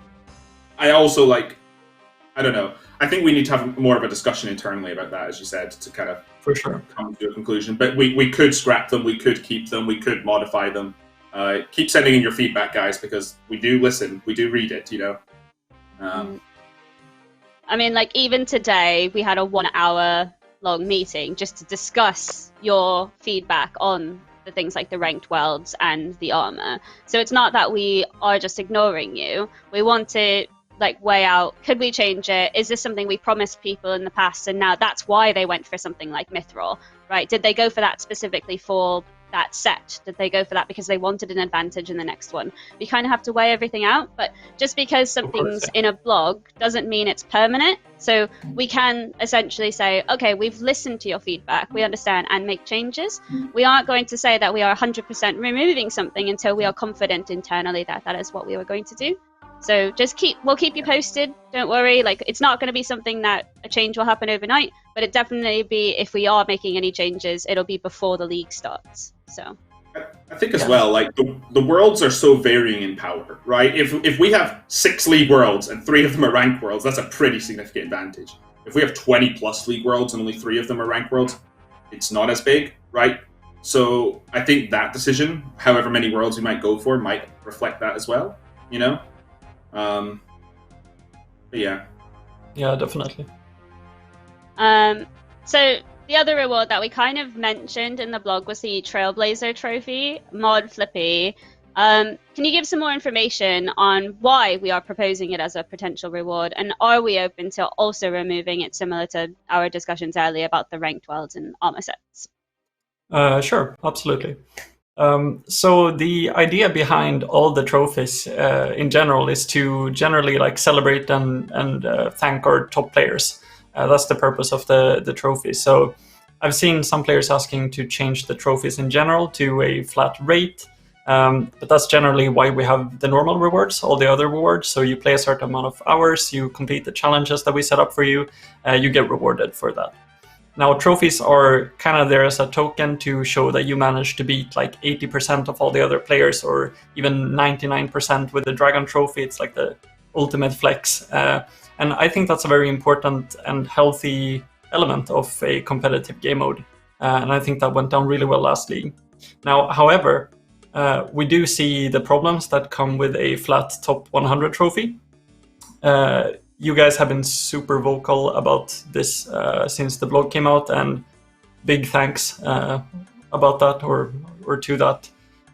I also I don't know. I think we need to have more of a discussion internally about that, as you said, to kind of for sure come to a conclusion. But we could scrap them, we could keep them, we could modify them. Keep sending in your feedback, guys, because we do listen, we do read it, I mean, even today, we had a 1-hour long meeting just to discuss your feedback on the things like the ranked worlds and the armor. So it's not that we are just ignoring you. We want to like weigh out, could we change it? Is this something we promised people in the past and now that's why they went for something like Mithril, right? Did they go for that specifically for that set? Did they go for that because they wanted an advantage in the next one? We kind of have to weigh everything out, but just because something's in a blog doesn't mean it's permanent. So we can essentially say, okay, we've listened to your feedback, we understand, and make changes. We aren't going to say that we are 100% removing something until we are confident internally that that is what we were going to do. So we'll keep you posted. Don't worry. Like, it's not going to be something that a change will happen overnight, but it definitely be, if we are making any changes, it'll be before the league starts. So I think as well, like the worlds are so varying in power, right? If we have 6 league worlds and 3 of them are ranked worlds, that's a pretty significant advantage. If we have 20 plus league worlds and only 3 of them are ranked worlds, it's not as big, right? So I think that decision, however many worlds we might go for, might reflect that as well, you know? But yeah. Yeah, definitely. So the other reward that we kind of mentioned in the blog was the Trailblazer Trophy, Mod Flippy. Can you give some more information on why we are proposing it as a potential reward, and are we open to also removing it, similar to our discussions earlier about the ranked worlds and armor sets? Sure, absolutely. So the idea behind all the trophies in general is to generally like celebrate and thank our top players. That's the purpose of the trophies. So I've seen some players asking to change the trophies in general to a flat rate, but that's generally why we have the normal rewards, all the other rewards. So you play a certain amount of hours, you complete the challenges that we set up for you, you get rewarded for that. Now, trophies are kind of there as a token to show that you managed to beat like 80% of all the other players, or even 99% with the Dragon Trophy. It's like the ultimate flex. And I think that's a very important and healthy element of a competitive game mode. And I think that went down really well last league. Now, however, we do see the problems that come with a flat top 100 trophy. You guys have been super vocal about this since the blog came out, and big thanks about that or to that.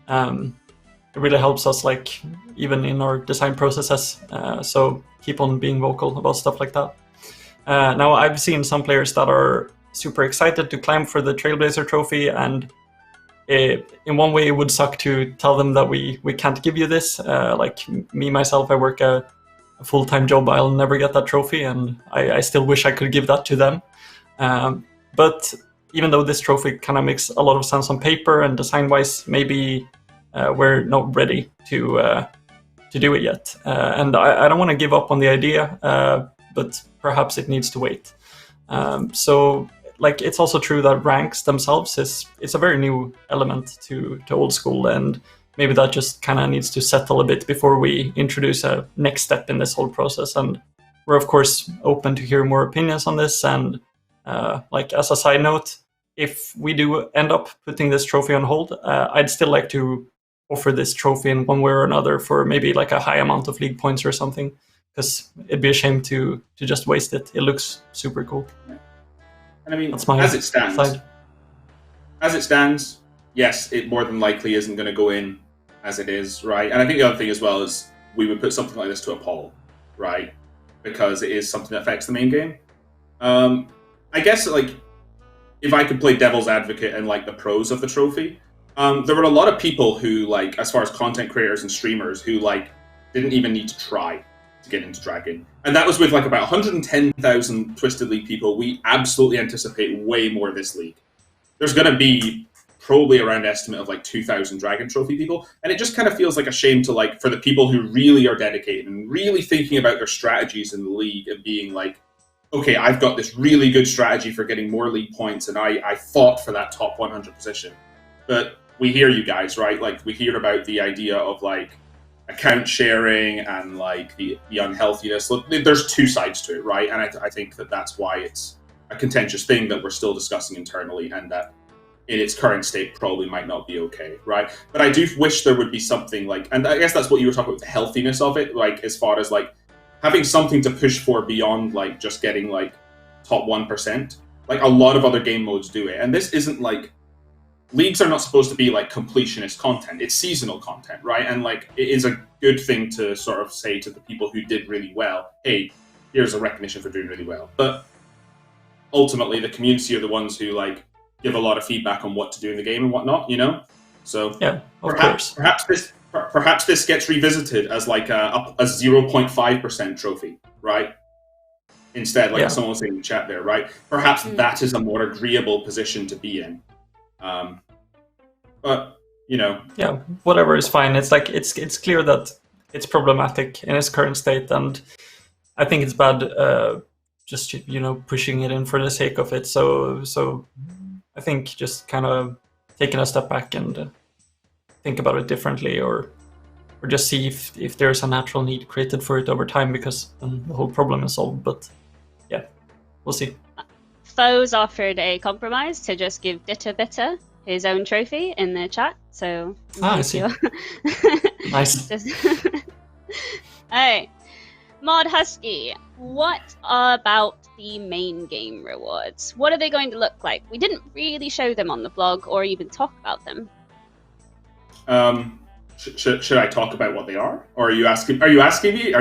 It really helps us, like, even in our design processes. So keep on being vocal about stuff like that. Now, I've seen some players that are super excited to climb for the Trailblazer Trophy, and in one way it would suck to tell them that we can't give you this. Like me, myself, I work a full-time job, I'll never get that trophy, and I still wish I could give that to them. But even though this trophy kind of makes a lot of sense on paper and design-wise, maybe we're not ready to do it yet. And I don't want to give up on the idea, but perhaps it needs to wait. So, like, it's also true that ranks themselves it's a very new element to old school, and maybe that just kind of needs to settle a bit before we introduce a next step in this whole process. And we're, of course, open to hear more opinions on this. And like, as a side note, if we do end up putting this trophy on hold, I'd still like to offer this trophy in one way or another for maybe like a high amount of league points or something, because it'd be a shame to just waste it. It looks super cool. And I mean, that's my as it stands, yes, it more than likely isn't going to go in as it is, right? And I think the other thing as well is we would put something like this to a poll, right? Because it is something that affects the main game. I guess, like, if I could play devil's advocate and like the pros of the trophy, there were a lot of people who, like, as far as content creators and streamers, who like didn't even need to try to get into Dragon. And that was with like about 110,000 Twisted League people. We absolutely anticipate way more this league. There's going to be probably around estimate of like 2,000 Dragon Trophy people. And it just kind of feels like a shame to, like, for the people who really are dedicated and really thinking about their strategies in the league and being like, okay, I've got this really good strategy for getting more league points, and I fought for that top 100 position. But we hear you guys, right? Like, we hear about the idea of like account sharing and like the unhealthiness. Look, there's two sides to it, right? And I think that's why it's a contentious thing that we're still discussing internally, and that in its current state probably might not be okay, right? But I do wish there would be something like, and I guess that's what you were talking about, the healthiness of it, like as far as like having something to push for beyond like just getting like top 1%. Like a lot of other game modes do it, and this isn't like leagues are not supposed to be like completionist content. It's seasonal content, right? And like it is a good thing to sort of say to the people who did really well, hey, here's a recognition for doing really well. But ultimately, the community are the ones who like give a lot of feedback on what to do in the game and whatnot, you know. So yeah, of course. Perhaps this gets revisited as like a 0.5% trophy, right? Instead, like someone was saying in the chat there, right? Perhaps that is a more agreeable position to be in. But you know, yeah, whatever is fine. It's like it's clear that it's problematic in its current state, and I think it's bad just pushing it in for the sake of it. So I think just kind of taking a step back and think about it differently, or just see if there's a natural need created for it over time, because then the whole problem is solved. But yeah, we'll see. Foes offered a compromise to just give Bitter his own trophy in the chat. So I see. Nice. Alright. Mod Husky, what about the main game rewards? What are they going to look like? We didn't really show them on the blog or even talk about them. Should I talk about what they are, or are you asking me? Are you asking me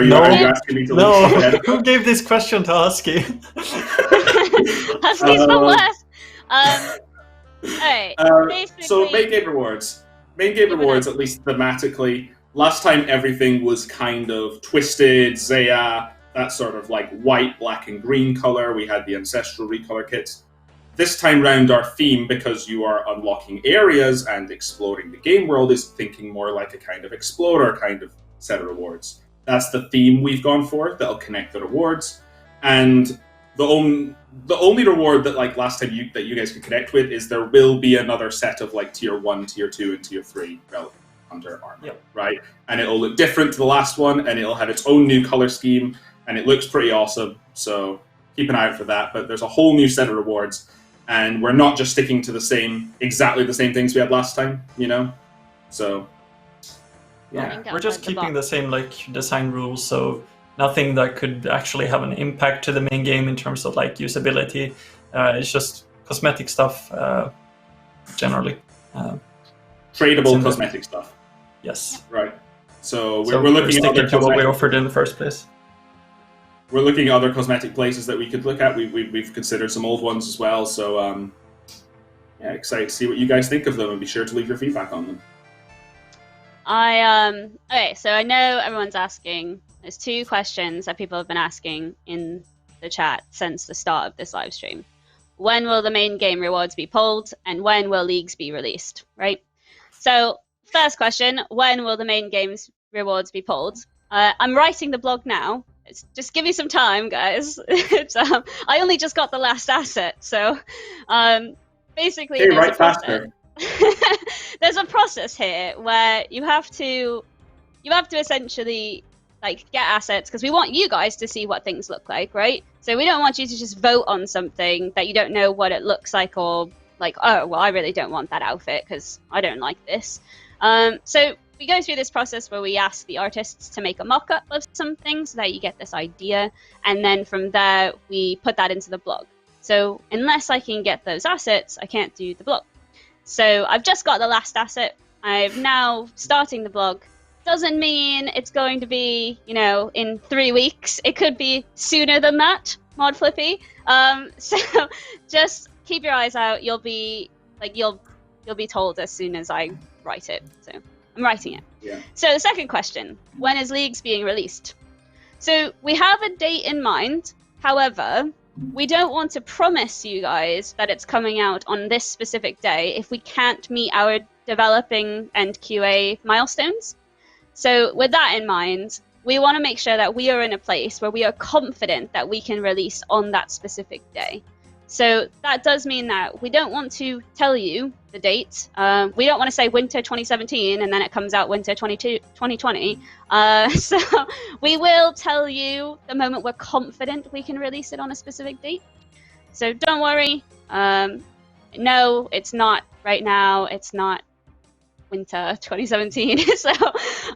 to? No. Who gave this question to Husky? Husky's the worst. Alright. So main game rewards. Main game rewards, at least thematically. Last time everything was kind of twisted, Zaya, that sort of like white, black, and green color. We had the ancestral recolor kits. This time round, our theme, because you are unlocking areas and exploring the game world, is thinking more like a kind of explorer kind of set of rewards. That's the theme we've gone for. That'll connect the rewards, and the only reward that like last time that you guys could connect with is there will be another set of like tier 1, tier 2, and tier 3 Relic Hunter armor, right? And it'll look different to the last one, and it'll have its own new color scheme, and it looks pretty awesome. So keep an eye out for that. But there's a whole new set of rewards. And we're not just sticking to exactly the same things we had last time, you know? So, yeah. We're just keeping the same, like, design rules, so nothing that could actually have an impact to the main game in terms of, like, usability. It's just cosmetic stuff, generally. Tradable cosmetic stuff. Yes. Right. So we're looking at what we offered in the first place. We're looking at other cosmetic places that we could look at. We've considered some old ones as well. So, excited to see what you guys think of them, and be sure to leave your feedback on them. Okay, so I know everyone's asking. There's 2 questions that people have been asking in the chat since the start of this live stream. When will the main game rewards be pulled, and when will leagues be released? Right. So, first question: when will the main games rewards be pulled? I'm writing the blog now. Just give me some time, guys. I only just got the last asset, so basically there's a process. There's a process here where you have to essentially like get assets, because we want you guys to see what things look like, right? So we don't want you to just vote on something that you don't know what it looks like, or like, oh well, I really don't want that outfit because I don't like this. So we go through this process where we ask the artists to make a mock-up of something so that you get this idea, and then from there we put that into the blog. So unless I can get those assets, I can't do the blog. So I've just got the last asset. I'm now starting the blog. Doesn't mean it's going to be, in 3 weeks. It could be sooner than that, Mod Flippy. So just keep your eyes out. You'll be told as soon as I write it. So I'm writing it. Yeah. So the second question, when is Leagues being released? So we have a date in mind. However, we don't want to promise you guys that it's coming out on this specific day if we can't meet our developing and QA milestones. So with that in mind, we want to make sure that we are in a place where we are confident that we can release on that specific day. So that does mean that we don't want to tell you the date. We don't want to say winter 2017 and then it comes out winter 2020. So we will tell you the moment we're confident we can release it on a specific date. So don't worry. No, it's not right now. It's not winter 2017. So,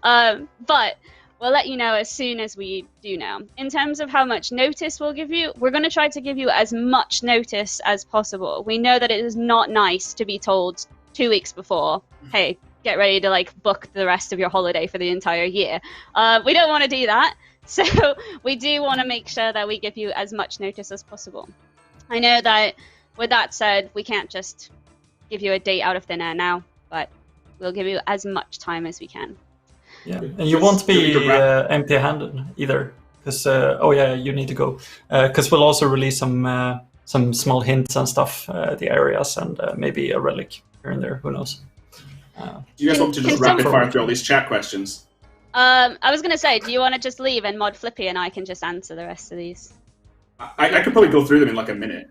but we'll let you know as soon as we do know. In terms of how much notice we'll give you, we're going to try to give you as much notice as possible. We know that it is not nice to be told 2 weeks before, hey, get ready to like book the rest of your holiday for the entire year. We don't want to do that. So we do want to make sure that we give you as much notice as possible. I know that with that said, we can't just give you a date out of thin air now, but we'll give you as much time as we can. Yeah, and you won't be empty-handed either, because you need to go, because we'll also release some small hints and stuff, the areas, and maybe a relic here and there. Who knows? Do you guys want to just rapid fire through all these chat questions? I was gonna say, do you want to just leave and Mod Flippy and I can just answer the rest of these? I could probably go through them in like a minute.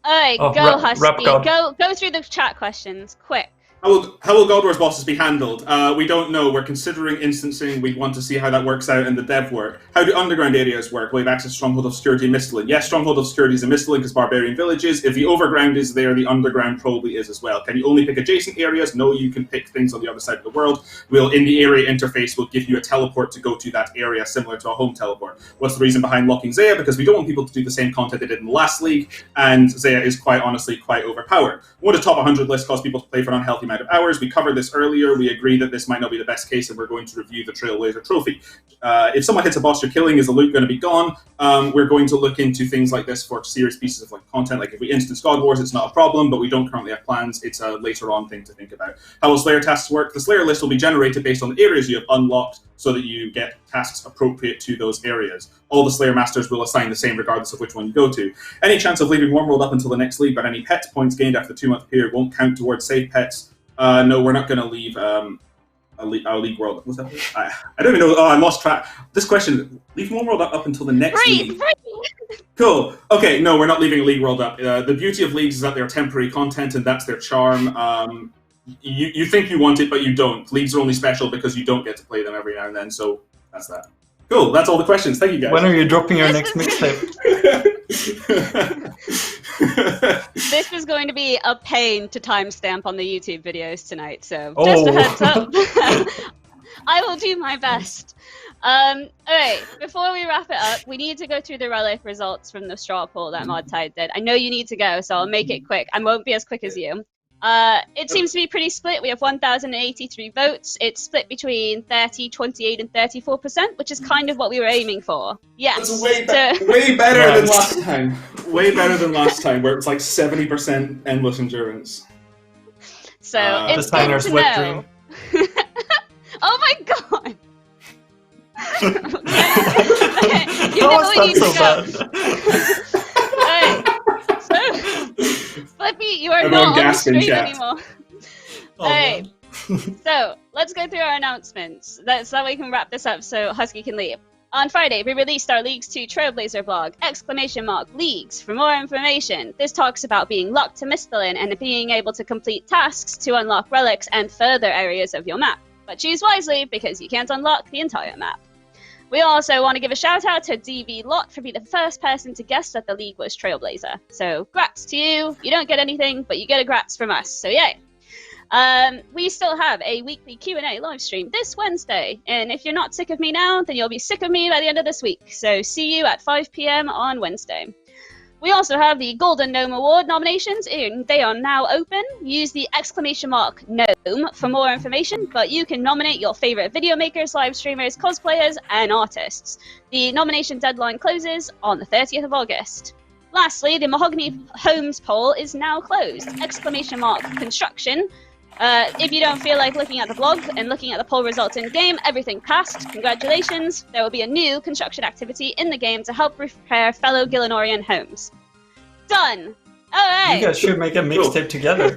Alright, go Husky. Go through the chat questions, quick. How will Gold Wars bosses be handled? We don't know. We're considering instancing. We want to see how that works out in the dev work. How do underground areas work? Will we have access to Stronghold of Security and Misthalin? Yes, Stronghold of Security is in Misthalin because barbarian villages. If the overground is there, the underground probably is as well. Can you only pick adjacent areas? No, you can pick things on the other side of the world. In the area interface, we'll give you a teleport to go to that area, similar to a home teleport. What's the reason behind locking Zaya? Because we don't want people to do the same content they did in the last league, and Zaya is quite honestly quite overpowered. Would a top 100 list cause people to play for an unhealthy amount of hours? We covered this earlier. We agree that this might not be the best case, and we're going to review the Trailblazer Trophy. If someone hits a boss you're killing, is the loot going to be gone? We're going to look into things like this for serious pieces of like content. Like if we instance God Wars, it's not a problem, but we don't currently have plans. It's a later on thing to think about. How will Slayer tasks work? The Slayer list will be generated based on the areas you have unlocked, so that you get tasks appropriate to those areas. All the Slayer Masters will assign the same regardless of which one you go to. Any chance of leaving Wormworld up until the next league, but any pet points gained after the 2-month period won't count towards save pets. No, we're not going to leave our league world. Was that? I don't even know. Oh, I lost track. This question: leave World up until the next league. Cool. Okay, no, we're not leaving League World up. The beauty of leagues is that they're temporary content, and that's their charm. You think you want it, but you don't. Leagues are only special because you don't get to play them every now and then. So that's that. Cool. That's all the questions. Thank you, guys. When are you dropping your next mixtape? This is going to be a pain to timestamp on the YouTube videos tonight, so just a heads up. I will do my best. Alright, before we wrap it up, we need to go through the relic results from the straw poll that Mod Tide did. I know you need to go, so I'll make it quick. I won't be as quick as you. It seems to be pretty split. We have 1,083 votes. It's split between 30, 28, and 34%, which is kind of what we were aiming for. Yes. That's way better than last time. Way better than last time, where it was like 70% endless endurance. So it's good to know. Oh my god! Okay. You know we need to go. Alright, so Flippy, you are not on the screen anymore. Alright, so let's go through our announcements. So that we can wrap this up so Husky can leave. On Friday, we released our Leagues 2 Trailblazer blog, !Leagues, for more information. This talks about being locked to Misthalin and being able to complete tasks to unlock relics and further areas of your map. But choose wisely, because you can't unlock the entire map. We also want to give a shout out to DV Lot for being the first person to guess that the league was Trailblazer. So, grats to you. You don't get anything, but you get a grats from us, so yay. We still have a weekly Q&A live stream this Wednesday, and if you're not sick of me now, then you'll be sick of me by the end of this week. So see you at 5 PM on Wednesday. We also have the Golden Gnome Award nominations, and they are now open. Use the !Gnome for more information, but you can nominate your favorite video makers, live streamers, cosplayers, and artists. The nomination deadline closes on the 30th of August. Lastly, the Mahogany Homes poll is now closed! Construction. If you don't feel like looking at the blog and looking at the poll results in-game, everything passed. Congratulations. There will be a new construction activity in the game to help repair fellow Gillenorian homes. Done! Alright! You guys should make a mixtape together.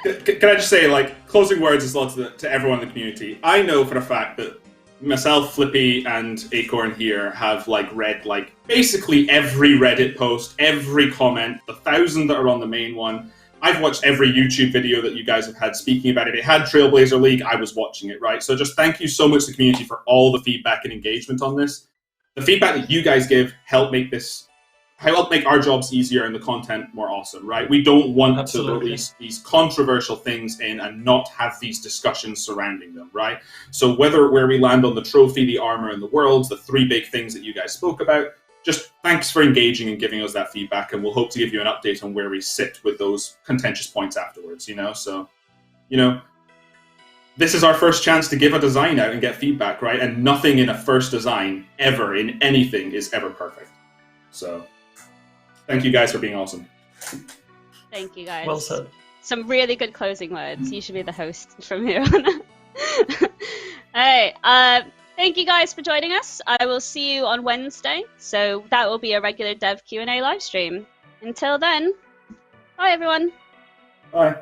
Can I just say, like, closing words as well to everyone in the community. I know for a fact that myself, Flippy, and Acorn here have, like, read, like, basically every Reddit post, every comment, the 1,000 that are on the main one. I've watched every YouTube video that you guys have had speaking about it. It had Trailblazer League. I was watching it, right? So just thank you so much to the community for all the feedback and engagement on this. The feedback that you guys give help make our jobs easier and the content more awesome, right? We don't want to release these controversial things in and not have these discussions surrounding them, right? So where we land on the trophy, the armor, and the worlds, the 3 big things that you guys spoke about, just thanks for engaging and giving us that feedback, and we'll hope to give you an update on where we sit with those contentious points afterwards, you know? So you know, this is our first chance to give a design out and get feedback, right? And nothing in a first design ever in anything is ever perfect. So, thank you guys for being awesome. Thank you guys. Well said. Some really good closing words. You should be the host from here on. Alright, thank you guys for joining us. I will see you on Wednesday, so that will be a regular dev Q&A live stream. Until then, bye everyone. Bye.